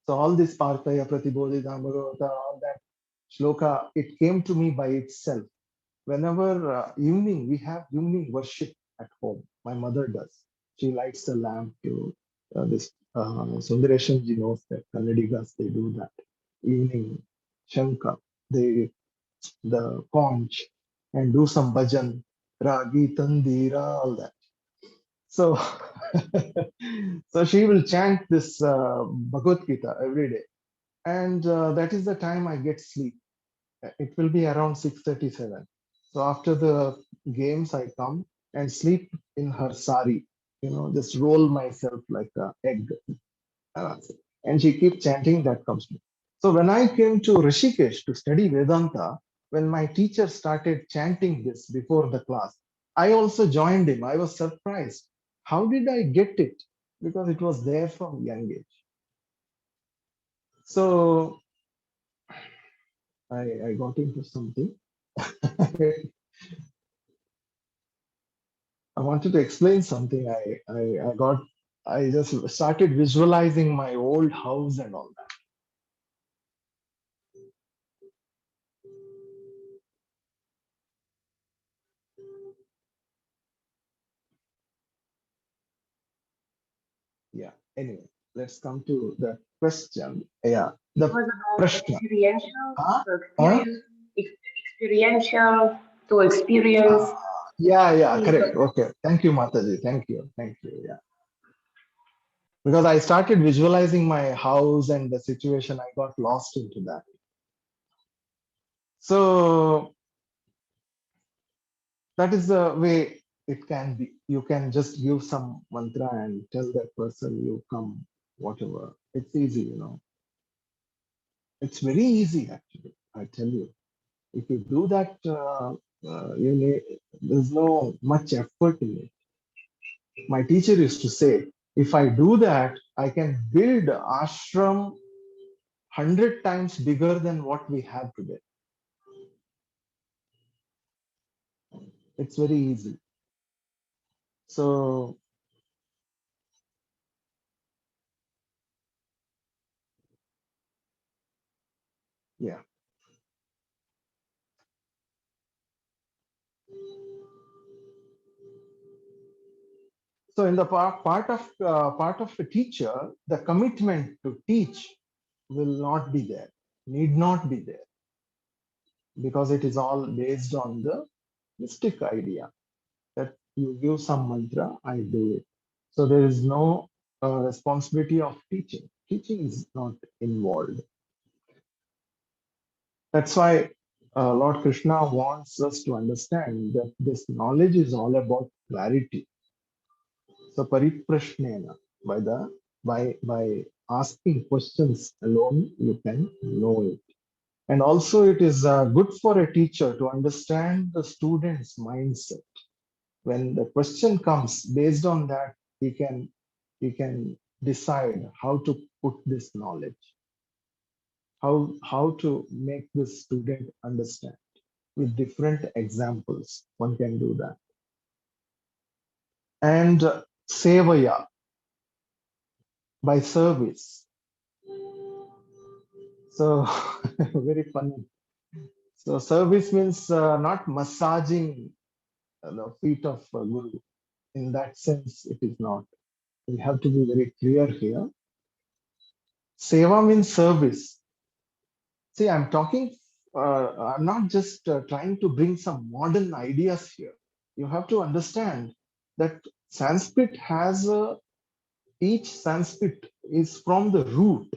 So all this Partaya, Pratibodhita, Bhagavata, all that shloka, it came to me by itself. Whenever evening, we have evening worship at home. My mother does. She lights the lamp to this. Sundareshanji knows that Kannadigas, they do that. Evening Shankar, they the conch and do some bhajan, ragi, tandira, all that. So, so she will chant this Bhagavad Gita every day, and that is the time I get sleep. It will be around 6:37. So after the games, I come and sleep in her sari. Just roll myself like a egg. Uh, and she keeps chanting, that comes to me. So when I came to Rishikesh to study Vedanta, when my teacher started chanting this before the class, I also joined him. I was surprised. How did I get it? Because it was there from young age. So I got into something. I wanted to explain something. I just started visualizing my old house and all that. Yeah. Anyway, let's come to the question. Yeah. It The was about prashna. experiential, Huh? to Huh? experiential, to experience. Ah, yeah, yeah, Please correct. Okay. Thank you, Mataji. Thank you. Thank you. Yeah. Because I started visualizing my house and the situation, I got lost into that. So that is the way it can be. You can just give some mantra and tell that person you come, whatever. It's easy. It's very easy, actually. I tell you. If you do that, there's no much effort in it. My teacher used to say, if I do that, I can build ashram 100 times bigger than what we have today. It's very easy. So, yeah. So, in the part of a teacher, the commitment to teach will not be there, need not be there, because it is all based on the mystic idea that you give some mantra, I do it. So there is no responsibility of teaching. Teaching is not involved. That's why Lord Krishna wants us to understand that this knowledge is all about clarity. So pariprashnena, by asking questions alone, you can know it. And also it is good for a teacher to understand the student's mindset. When the question comes, based on that, he can decide how to put this knowledge, how to make this student understand. With different examples, one can do that. And sevaya, by service. So very funny. So service means not massaging the feet of Guru. In that sense, it is not. We have to be very clear here. Seva means service. See, I'm not just trying to bring some modern ideas here. You have to understand that Sanskrit each Sanskrit is from the root.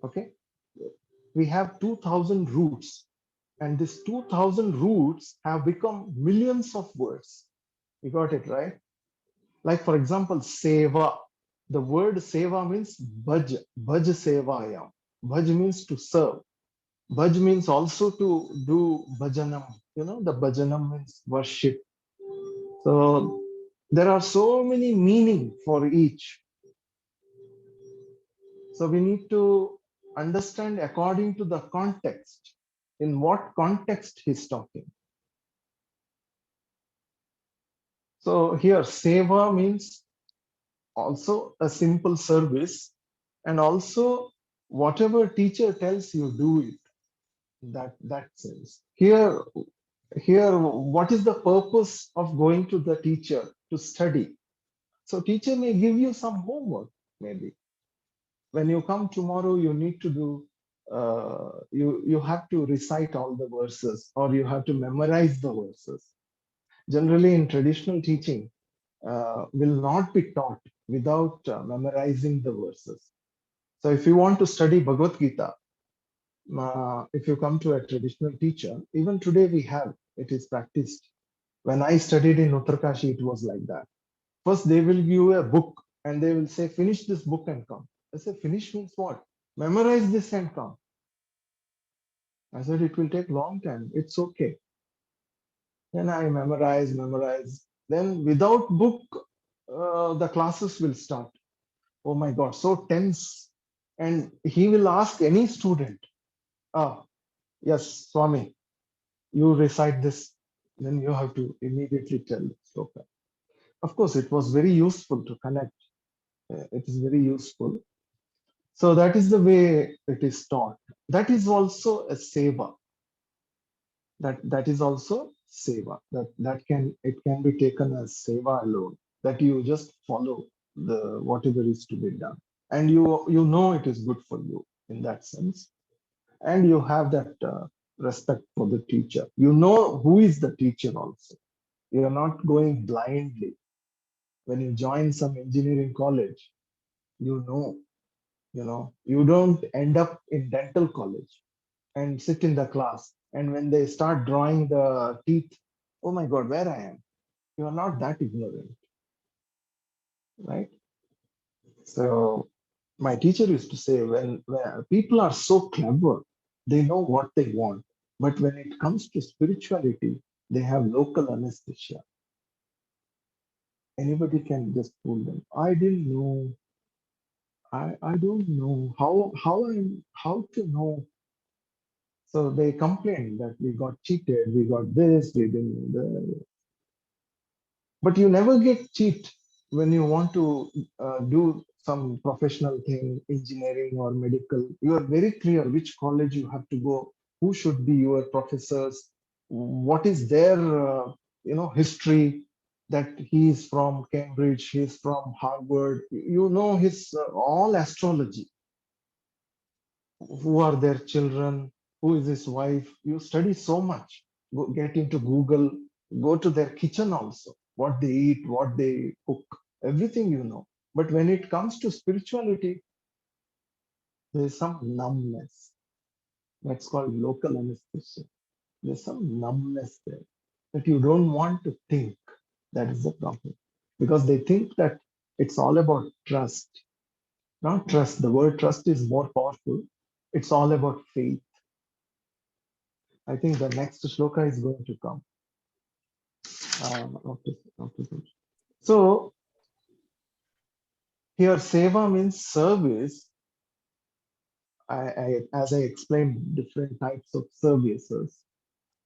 Okay. We have 2000 roots, and these 2000 roots have become millions of words. You got it, right? Like, for example, seva. The word seva means bhaj, bhaj sevayam. Bhaj means to serve. Bhaj means also to do bhajanam. The bhajanam means worship. So there are so many meaning for each. So we need to understand according to the context. In what context he's talking. So here, seva means also a simple service, and also whatever teacher tells you, do it. That sense. Here, what is the purpose of going to the teacher to study? So teacher may give you some homework, maybe. When you come tomorrow, you need to do, you have to recite all the verses, or you have to memorize the verses. Generally, in traditional teaching, will not be taught without memorizing the verses. So if you want to study Bhagavad Gita, if you come to a traditional teacher, even today we have, it is practiced. When I studied in Uttarkashi, it was like that. First, they will give you a book and they will say, finish this book and come. I say, finish means what? Memorize this and come. I said, it will take long time. It's okay. Then I memorize. Then without book, the classes will start. Oh my God, so tense. And he will ask any student, yes, Swami, you recite this. Then you have to immediately tell the sloka. Of course, it was very useful to connect. It is very useful. So that is the way it is taught. That is also a seva. That is also seva. It can be taken as seva alone. That you just follow the whatever is to be done, and you know it is good for you in that sense, and you have that respect for the teacher. You know who is the teacher also. You are not going blindly. When you join some engineering college, you know you don't end up in dental college and sit in the class, and when they start drawing the teeth, oh my God, where I am. You are not that ignorant, right? So my teacher used to say, when people are so clever, they know what they want, but when it comes to spirituality, they have local anesthesia. Anybody can just fool them. I didn't know. I don't know how to know. So they complained that we got cheated, we got this, we didn't. But you never get cheat when you want to do some professional thing, engineering or medical. You are very clear which college you have to go, who should be your professors, what is their history, that he is from Cambridge, he is from Harvard. You know his all astrology, who are their children, who is his wife. You study so much. Get into Google, go to their kitchen also, what they eat, what they cook, everything you know. But when it comes to spirituality, there is some numbness. That's called local anesthesia. There's some numbness there that you don't want to think. That is the problem. Because they think that it's all about trust. Not trust. The word trust is more powerful. It's all about faith. I think the next shloka is going to come. Okay. So here seva means service. As I explained, different types of services,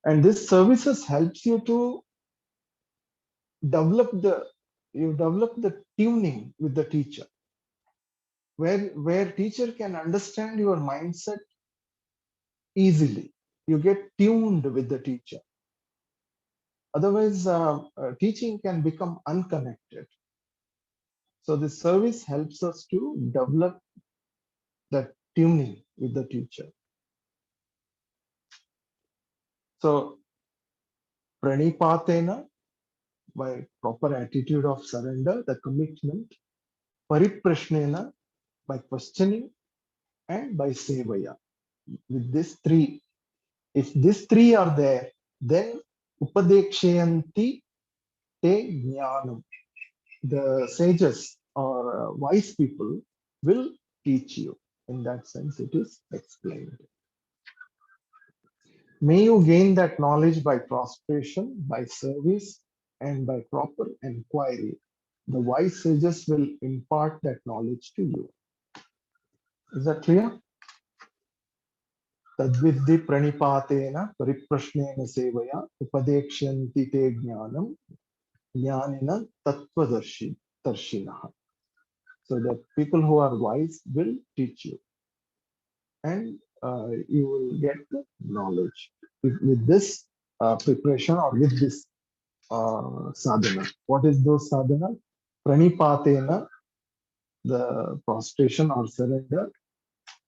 and this services helps you to develop the tuning with the teacher, where teacher can understand your mindset easily. You get tuned with the teacher. Otherwise, teaching can become unconnected. So this service helps us to develop that tuning with the teacher. So pranipatena, by proper attitude of surrender, the commitment, pariprashnena, by questioning, and by sevaya. With these three, if these three are there, then upadekshayanti te jnanam. The sages or wise people will teach you. In that sense, it is explained. May you gain that knowledge by prostration, by service, and by proper inquiry. The wise sages will impart that knowledge to you. Is that clear? Tadvidhi pranipatena pariprashnena sevaya upadekshyanti te jnanam jnanina tattvadarshinaha. So the people who are wise will teach you, and you will get the knowledge with this preparation or with this sadhana. What is those sadhana? Pranipatena, the prostration or surrender.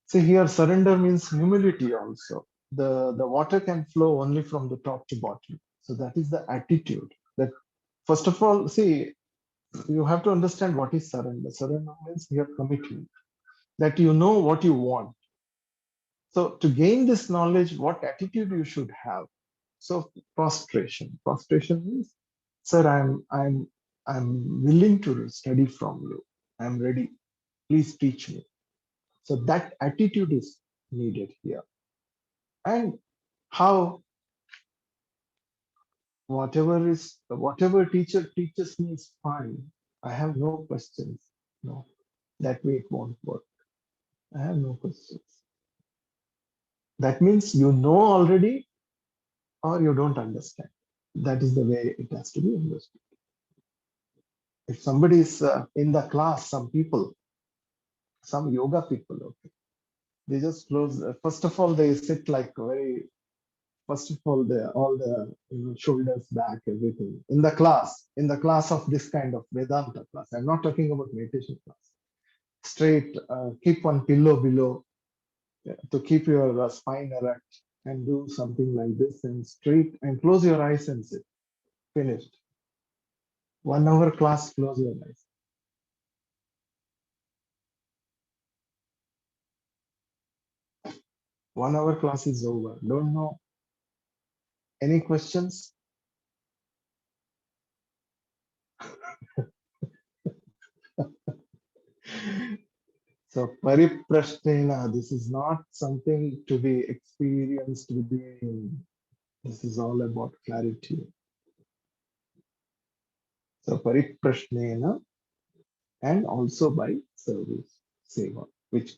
See here, surrender means humility also. The water can flow only from the top to bottom. So that is the attitude. That first of all, see, you have to understand what is surrender. Surrender means your commitment, that you know what you want. So to gain this knowledge, what attitude you should have. So prostration. Prostration means, sir, I'm willing to study from you. I'm ready. Please teach me. So that attitude is needed here. And how whatever teacher teaches me is fine. I have no questions. No, that way it won't work. I have no questions. That means you know already or you don't understand. That is the way it has to be understood. If somebody is in the class, some people, some yoga people, okay, they just close. First of all, they sit like very. First of all, all the shoulders back, everything in the class of this kind of Vedanta class. I'm not talking about meditation class. Straight, keep one pillow below to keep your spine erect, and do something like this and straight and close your eyes and sit. Finished. 1 hour class, close your eyes. One hour class is over. Don't know. Any questions? So pariprashnena, this is not something to be experienced within. This is all about clarity. So pariprashnena, and also by service, seva, which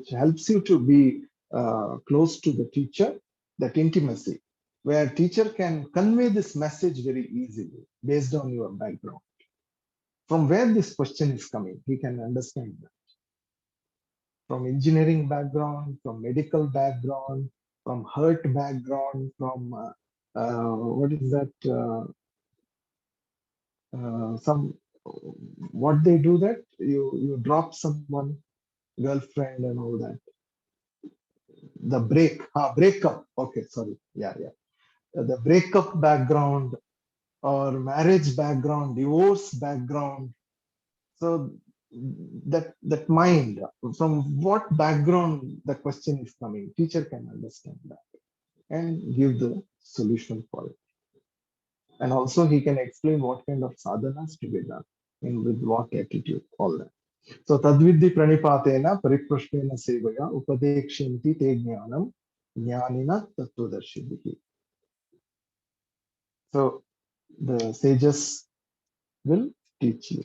helps you to be close to the teacher, that intimacy, where teacher can convey this message very easily based on your background. From where this question is coming, he can understand that. From engineering background, from medical background, from hurt background, from what is that? Some what they do that you drop someone, girlfriend and all that. The breakup. Okay, sorry. Yeah. The breakup background or marriage background, divorce background. So that mind, from what background the question is coming, teacher can understand that and give the solution for it. And also he can explain what kind of sadhanas to be done and with what attitude, all that. So tadvidhi pranipatena pariprashnena sevaya upadekshanti te jnanam jnanina tattvadarshinihi. So the sages will teach you.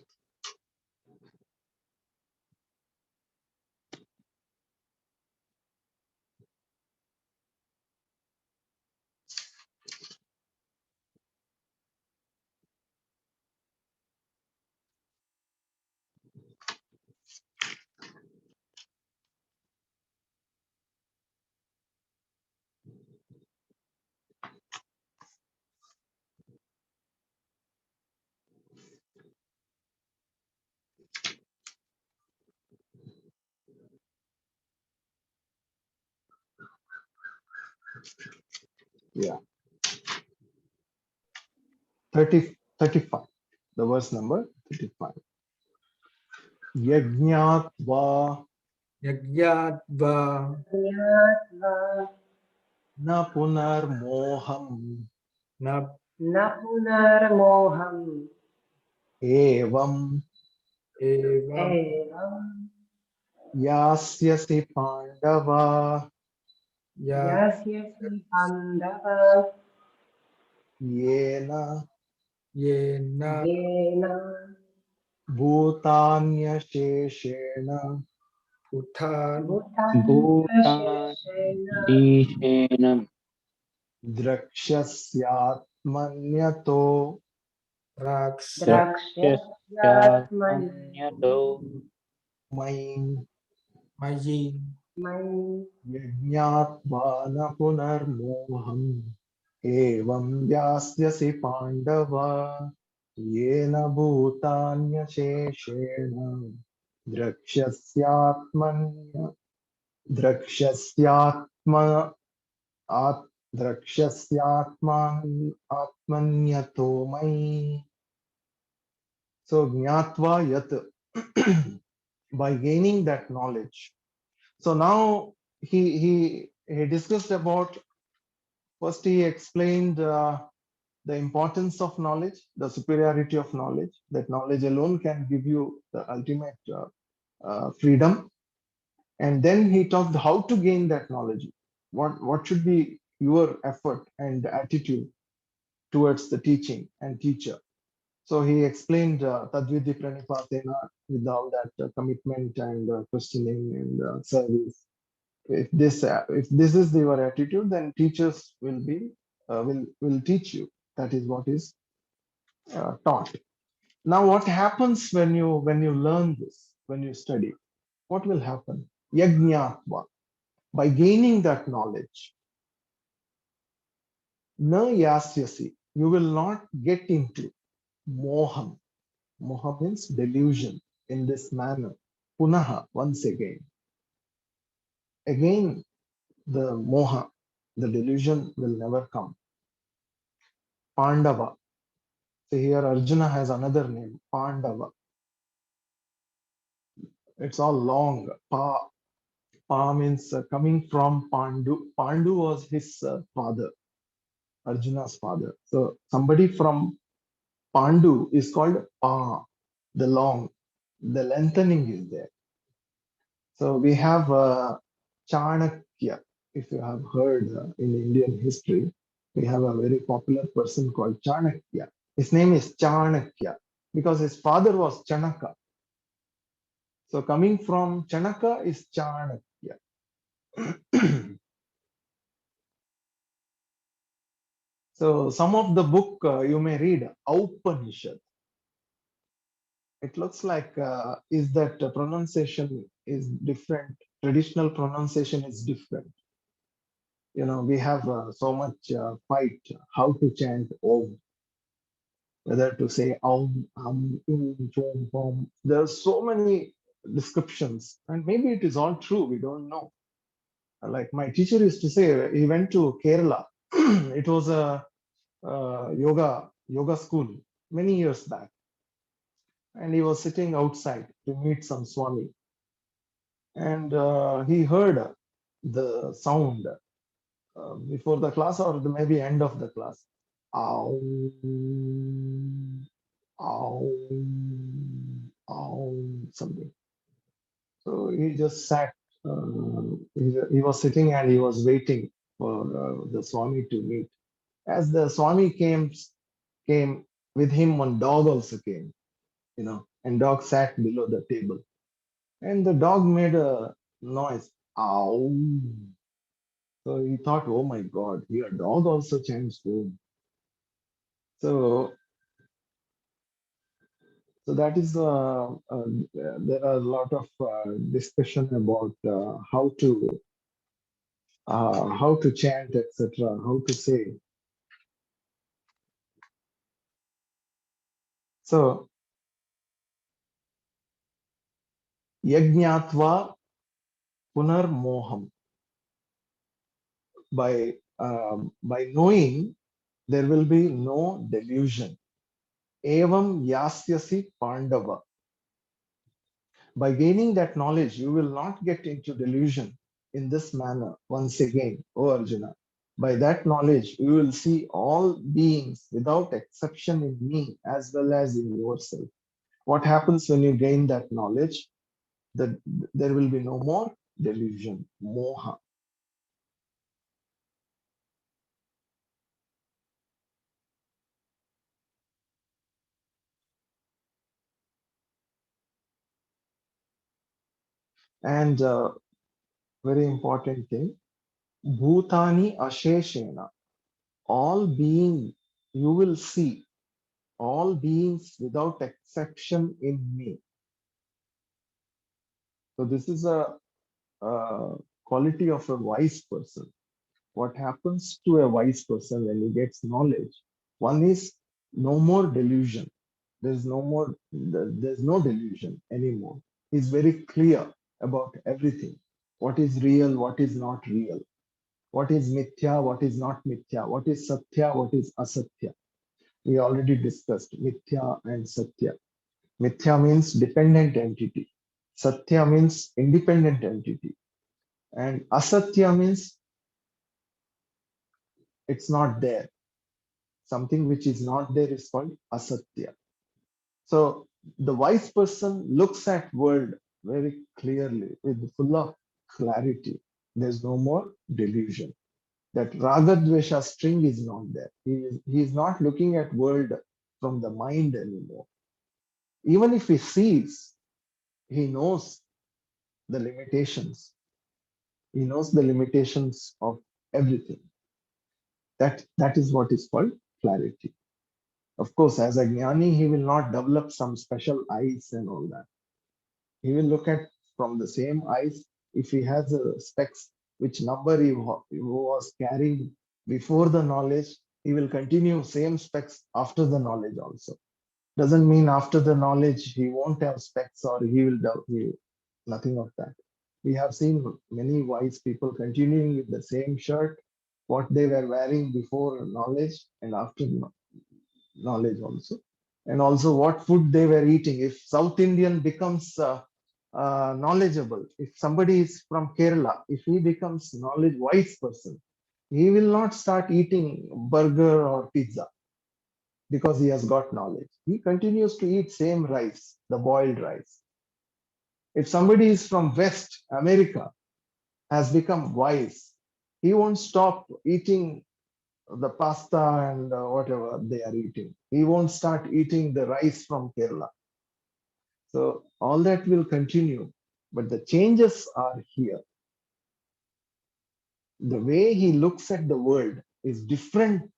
Yeah. 35. The verse number 35. Yajñatva Yagyatva Yatva na punar moham na na punarmoham evam evam evam yasyasi Pandava yasyasi pandava yena yena yena bhutanyasheshena utan bhutanyasheshena भूतानीशेन drakshasyatmanyato raksa drakshyasyatmani द्रक्ष्यस्यात्मन्यतो main mayin mani yajñātvāna punarmoham evam yasyasi Pandava yena bhutanyasheshena drakshasyatmanya drakshasyatma at drakshasyatman atmanyato mai. So jnatva yat by gaining that knowledge. So now he discussed about, first he explained the importance of knowledge, the superiority of knowledge, that knowledge alone can give you the ultimate freedom. And then he talked how to gain that knowledge. What should be your effort and attitude towards the teaching and teacher. So he explained Tadvidi Pranipatena with all that commitment and questioning and service. If this is your attitude, then teachers will teach you. That is what is taught. Now, what happens when you learn this, when you study? What will happen? Yajñātva. By gaining that knowledge, na yasyasi, you will not get into moham. Moha means delusion in this manner. Punaha, once again. Again, the moha, the delusion will never come. Pandava. So here Arjuna has another name, Pandava. It's all long. Pa means coming from Pandu. Pandu was his father, Arjuna's father. So somebody from Pandu is called Pa, the long. The lengthening is there. So we have Chanakya. If you have heard in Indian history, we have a very popular person called Chanakya. His name is Chanakya because his father was Chanaka. So coming from Chanaka is Chanakya. So some of the book you may read, Upanishad. It looks like is that pronunciation is different. Traditional pronunciation is different. You know, we have so much fight how to chant Om, whether to say Om, Chom, Om. There are so many descriptions, and maybe it is all true. We don't know. Like my teacher used to say, he went to Kerala. It was a yoga school many years back, and he was sitting outside to meet some Swami, and he heard the sound before the class or maybe end of the class. Ow, ow, ow, something. So he just sat. He was sitting and he was waiting for the Swami to meet. As the Swami came with him, one dog also came, and dog sat below the table. And the dog made a noise. Ow. So he thought, oh my God, your dog also chants Om. So, so that is there are a lot of discussion about how to chant, etc., how to say. So, yajñātva punar moham. By knowing, there will be no delusion. Evam yasyasi Pandava. By gaining that knowledge, you will not get into delusion in this manner. Once again, O Arjuna, by that knowledge, you will see all beings without exception in me as well as in yourself. what happens when you gain that knowledge? That there will be no more delusion, moha. And very important thing, bhutani asheshena, all being, you will see all beings without exception in me. So this is a quality of a wise person. What happens to a wise person when he gets knowledge? One is no more delusion. There's no more, there's no delusion anymore. He's very clear about everything. What is real, what is not real. What is mithya, what is not mithya. What is satya, what is asatya. We already discussed mithya and satya. Mithya means dependent entity. Satya means independent entity. And asatya means it's not there. Something which is not there is called asatya. So the wise person looks at world very clearly with full of clarity. There's no more delusion. That raga dvesha string is not there. He is not looking at world from the mind anymore. Even if he sees, he knows the limitations. He knows the limitations of everything. That is what is called clarity. Of course, as a jnani, he will not develop some special eyes and all that. He will look at from the same eyes. If he has a specs, which number he was carrying before the knowledge, he will continue same specs after the knowledge also. Doesn't mean after the knowledge he won't have specs or nothing of that. We have seen many wise people continuing with the same shirt, what they were wearing before knowledge and after knowledge also. And also what food they were eating. If South Indian becomes knowledgeable, if somebody is from Kerala, if he becomes knowledge wise person, he will not start eating burger or pizza because he has got knowledge. He continues to eat same rice, the boiled rice. If somebody is from West America, has become wise, he won't stop eating the pasta and whatever they are eating. He won't start eating the rice from Kerala. So all that will continue, but the changes are here. The way he looks at the world is different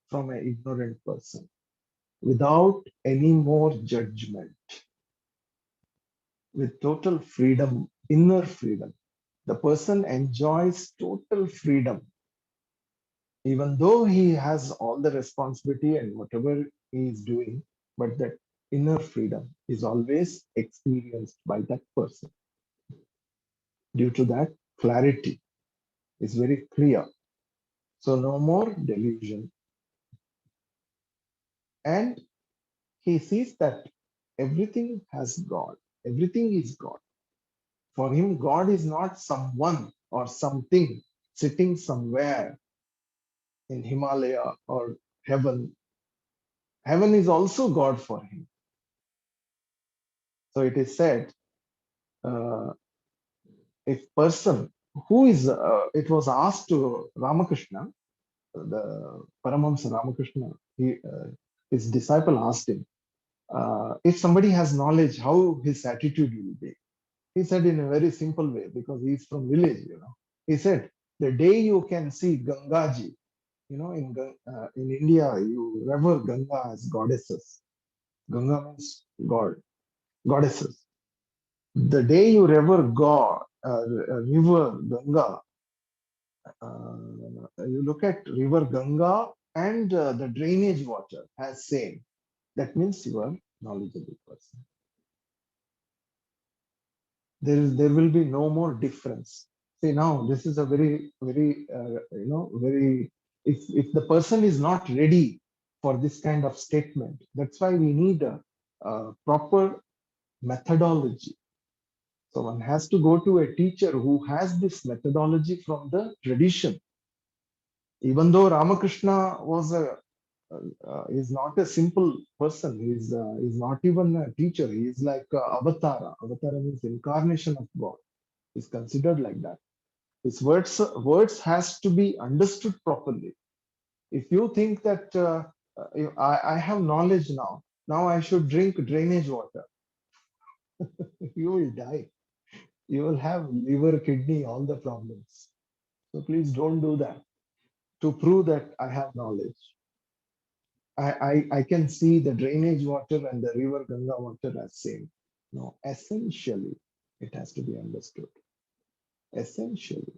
from an ignorant person without any more judgment, with total freedom, inner freedom. The person enjoys total freedom, even though he has all the responsibility and whatever he is doing, but that inner freedom is always experienced by that person. Due to that, clarity is very clear. So no more delusion. And he sees that everything has God. Everything is God. For him, God is not someone or something sitting somewhere in Himalaya or heaven. Heaven is also God for him. So it is said, if person who is, it was asked to Ramakrishna, the Paramahamsa Ramakrishna, his disciple asked him, if somebody has knowledge, how his attitude will be. He said in a very simple way, because he's from village, He said, the day you can see Gangaji, in India, you rever Ganga as goddesses. Ganga means God, goddesses. The day you rever God, river Ganga, you look at river Ganga and the drainage water as same. That means you are knowledgeable person. There will be no more difference. See, now this is a very, very, very, if the person is not ready for this kind of statement, that's why we need a proper methodology. So one has to go to a teacher who has this methodology from the tradition. Even though Ramakrishna was a is not a simple person. He's not even a teacher. He is like avatara. Avatara means incarnation of God. He's considered like that. His words has to be understood properly. If you think that I have knowledge now I should drink drainage water, you will die. You will have liver, kidney, all the problems. So please don't do that. To prove that I have knowledge, I can see the drainage water and the river Ganga water as same. No, essentially, it has to be understood. Essentially,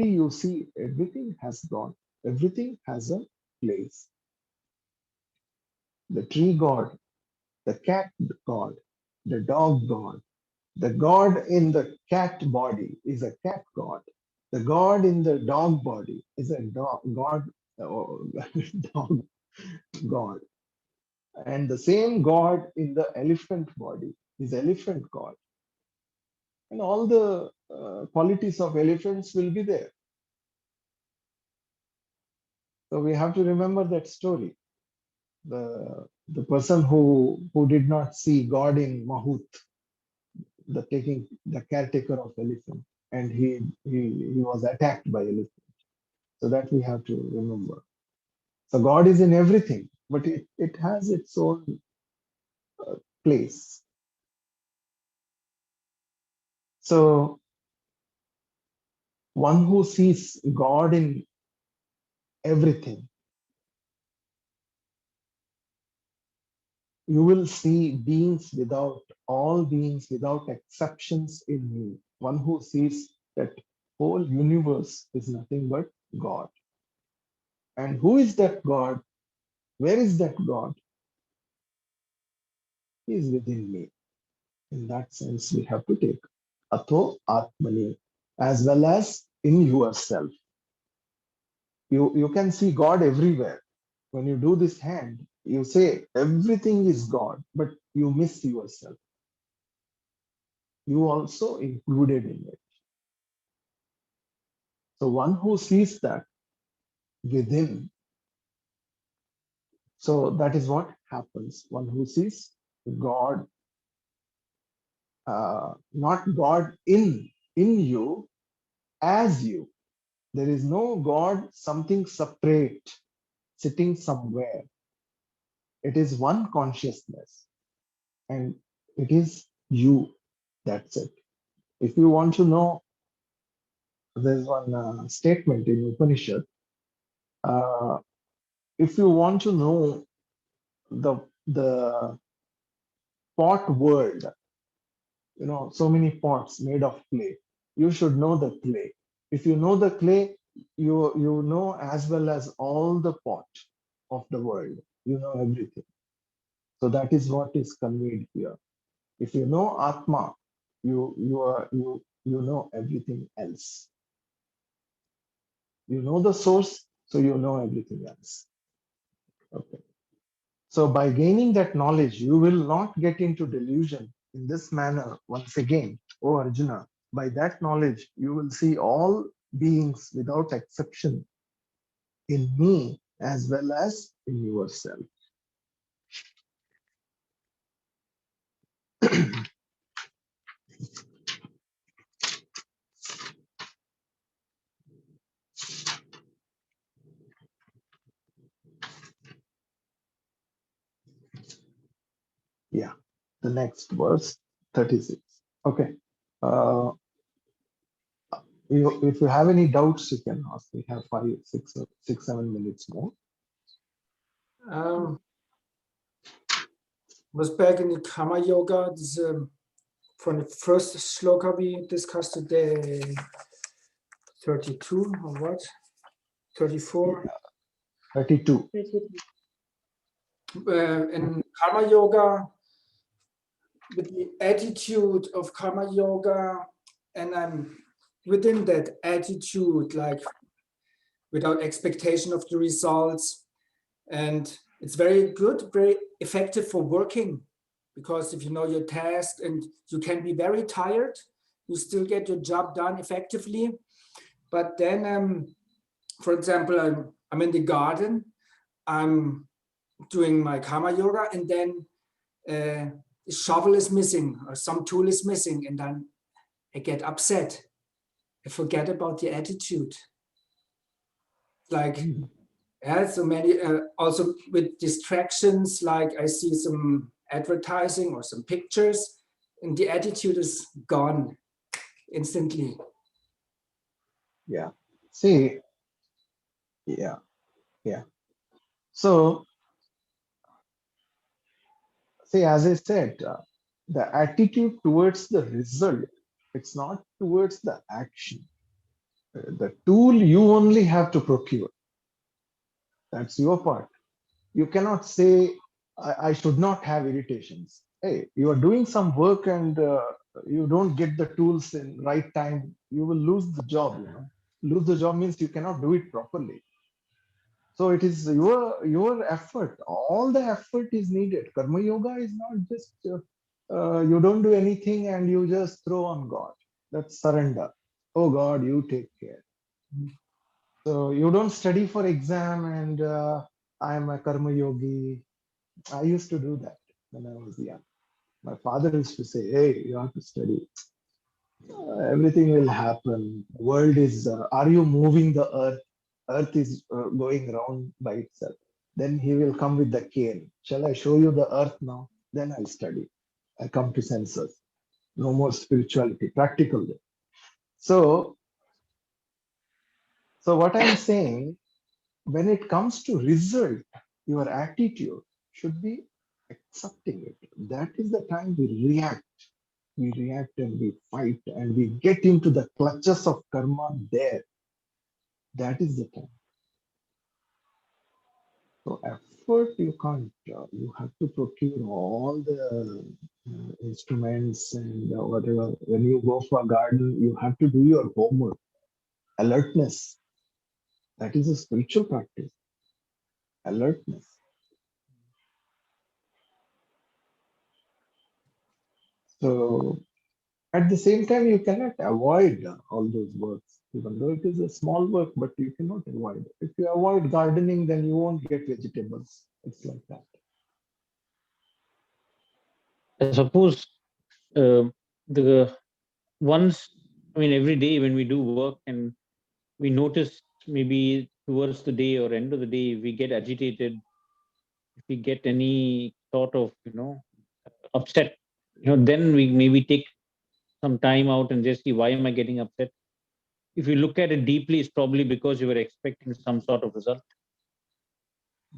you see everything has gone. Everything has a place. The tree god, the cat god, the dog god. The god in the cat body is a cat god. The god in the dog body is a god, dog god. And the same god in the elephant body is elephant god. And all the qualities of elephants will be there. So we have to remember that story. The person who did not see God in Mahut, the caretaker of elephant, and he was attacked by elephant. So that we have to remember. So God is in everything, but it has its own place. So one who sees God in everything, you will see all beings without exceptions in me. One who sees that whole universe is nothing but God. And who is that God? Where is that God? He is within me. In that sense, we have to take Atho Atmani, as well as in yourself. You can see God everywhere. When you do this hand, you say everything is God, but you miss yourself. You also included in it. So one who sees that within, so that is what happens. One who sees God, not God in you, as you. There is no God, something separate, sitting somewhere. It is one consciousness, and it is you. That's it. If you want to know, there's one statement in Upanishad. Uh, if you want to know the pot world, so many pots made of clay, you should know the clay. If you know the clay, you know as well as all the pot of the world. You know everything. So that is what is conveyed here. If you know Atma, you know everything else. You know the source, so you know everything else. Okay. So by gaining that knowledge, you will not get into delusion in this manner once again, O Arjuna. By that knowledge, you will see all beings without exception in me as well as in yourself. Yeah, the next verse, 36. Okay. Uh, if you have any doubts, you can ask. We have 5, 6, 7 minutes more. Was back in the Karma Yoga. This, from the first shloka we discussed today, 32 or what? 34. 32. In Karma Yoga, with the attitude of Karma Yoga, and I'm within that attitude, like without expectation of the results. And it's very good, very effective for working, because if you know your task and you can be very tired, you still get your job done effectively. But then, for example, I'm in the garden I'm doing my karma yoga, and then the shovel is missing or some tool is missing, and then I get upset. I forget about the attitude. Like, yeah, so many, also with distractions, like I see some advertising or some pictures, and the attitude is gone instantly. Yeah. See, yeah, yeah. So, see, as I said, the attitude towards the result, it's not towards the action. The tool you only have to procure. That's your part. You cannot say, I should not have irritations. Hey, you are doing some work and you don't get the tools in right time, you will lose the job, you know. Lose the job means you cannot do it properly. So it is your effort. All the effort is needed. Karma yoga is not just you don't do anything and you just throw on God. That's surrender. Oh God, you take care. So you don't study for exam and I am a karma yogi. I used to do that when I was young. My father used to say, "Hey, you have to study. Everything will happen. World is. Are you moving the earth? Earth is going round by itself. Then he will come with the cane. Shall I show you the earth now? Then I'll study. I come to senses. No more spirituality. Practical. So, so what I'm saying, when it comes to result, your attitude should be accepting it. That is the time we react. We react and we fight and we get into the clutches of karma there. That is the time. So effort you can't. You have to procure all the instruments and whatever. When you go for a garden, you have to do your homework. Alertness. That is a spiritual practice. Alertness. So at the same time, you cannot avoid all those works, even though it is a small work, but you cannot avoid. If you avoid gardening, then you won't get vegetables. It's like that. I suppose the once, I mean, every day when we do work and we notice maybe towards the day or end of the day, we get agitated, if we get any sort of, upset, then we maybe take some time out and just see why am I getting upset. If you look at it deeply, it's probably because you were expecting some sort of result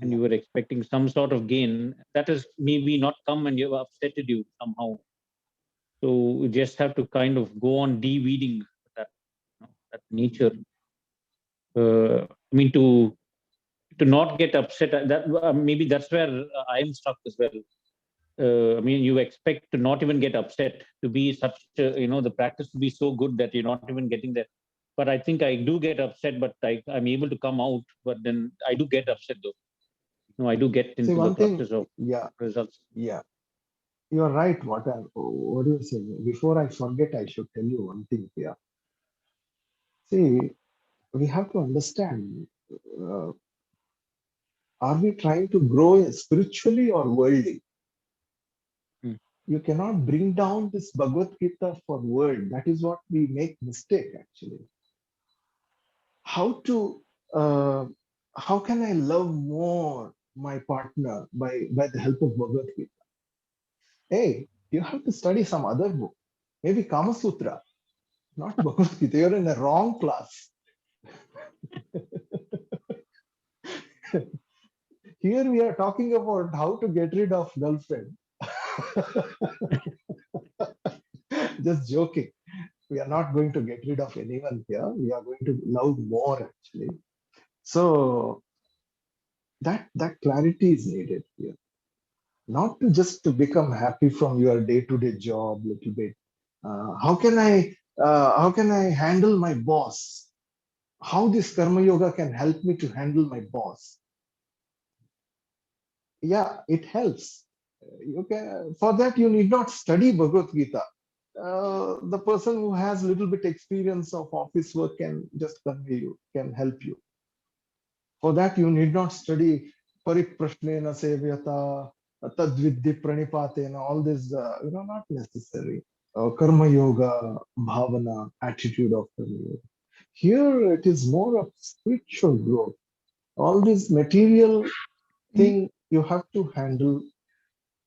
and Yeah. you were expecting some sort of gain that has maybe not come and you've upsetted you somehow. So you just have to kind of go on de-weeding that, that nature. I mean, to not get upset. That maybe that's where I'm stuck as well. I mean, you expect to not even get upset, to be such, the practice to be so good that you're not even getting there. But I think I do get upset, but I'm able to come out. But then I do get upset though. No, I do get See, into the one thing, clutches of yeah, results. yeah, you're right. What you say? Before I forget, I should tell you one thing here. See, we have to understand, uh, are we trying to grow spiritually or worldly? Hmm. You cannot bring down this Bhagavad Gita for world. That is what we make mistake actually. How to, uh, how can I love more my partner by the help of Bhagavad Gita? Hey, you have to study some other book, maybe Kama Sutra, not Bhagavad Gita. You're in the wrong class. Here we are talking about how to get rid of girlfriend. Just joking. We are not going to get rid of anyone here. We are going to love more actually. So that clarity is needed here. Not to just to become happy from your day-to-day job little bit. How can I handle my boss? How this karma yoga can help me to handle my boss? Yeah, it helps. You can, for that you need not study Bhagavad Gita. The person who has little bit experience of office work can just convey you, can help you. For that you need not study pariprashnena sevyata, tadvidhi pranipatena, all this, not necessary. Karma yoga, bhavana, attitude of karma yoga. Here it is more of spiritual growth. All this material thing you have to handle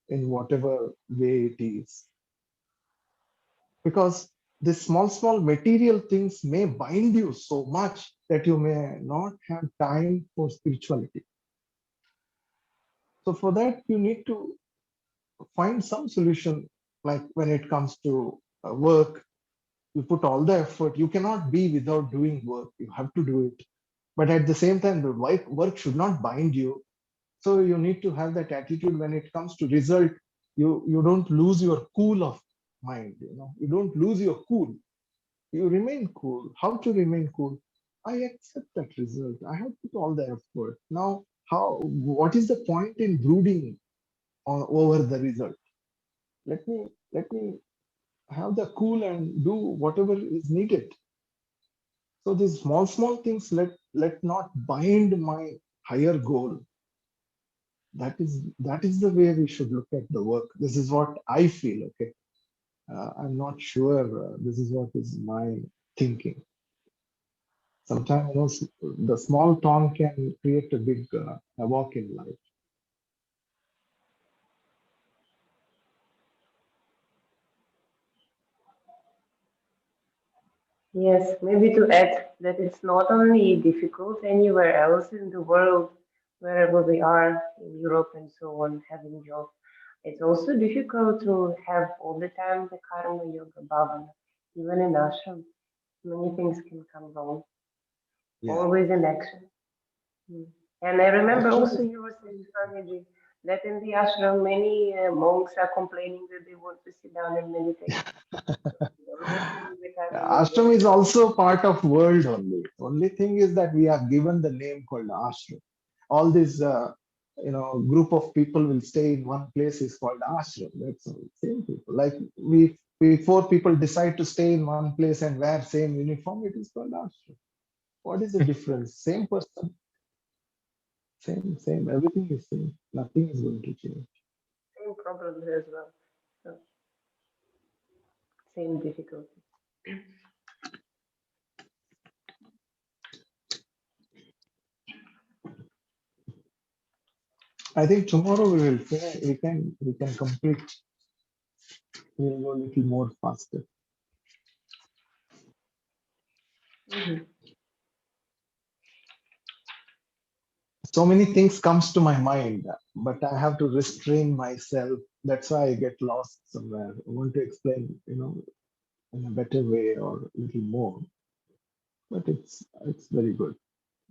in whatever way it is. Because the small material things may bind you so much that you may not have time for spirituality. So for that, you need to find some solution, like when it comes to work, you put all the effort. You cannot be without doing work. You have to do it. But at the same time, the work should not bind you. So you need to have that attitude when it comes to result. You don't lose your cool of mind. You don't lose your cool. You remain cool. How to remain cool? I accept that result. I have put all the effort. Now, what is the point in brooding over the result? Let me have the cool and do whatever is needed. So these small things let not bind my higher goal. That is the way we should look at the work. This is what I feel. Okay, I'm not sure. This is what is my thinking. Sometimes the small tongue can create a big havoc in life. Yes, maybe to add that it's not only difficult anywhere else in the world, wherever we are in Europe and so on, having job. It's also difficult to have all the time the karma yoga bhavana, even in ashram. Many things can come wrong. Yeah. Always in action. Mm. And I remember also Actually, you were saying, Swamiji, that in the ashram many monks are complaining that they want to sit down and meditate. Doing the karma yoga. ashram is also part of world only. Only thing is that we are given the name called ashram. All this, group of people will stay in one place is called ashram. That's all. Same people. Like we four people decide to stay in one place and wear same uniform. It is called ashram. What is the difference? Same person, same. Everything is same. Nothing is going to change. Same problems as well. So, same difficulty. I think tomorrow we will finish. We can complete. We'll go a little more faster. Mhm. So many things comes to my mind, but I have to restrain myself. That's why I get lost somewhere. I want to explain, in a better way or a little more. But it's very good.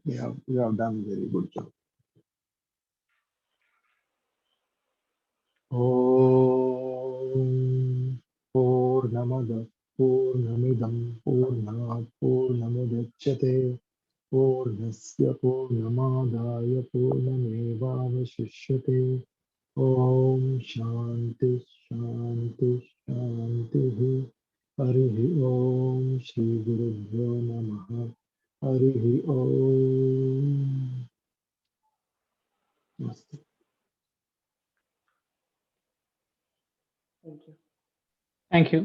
We have done a very good job. Om Purnamada Purnamidam Purnat Purnamudachyate Purnasya Purnamadaya Purnamevavashishyate Om Shanti Shanti Shanti Harihi Om Shri Gurubhyo Namaha Harihi Om. Namaste. Thank you. Thank you.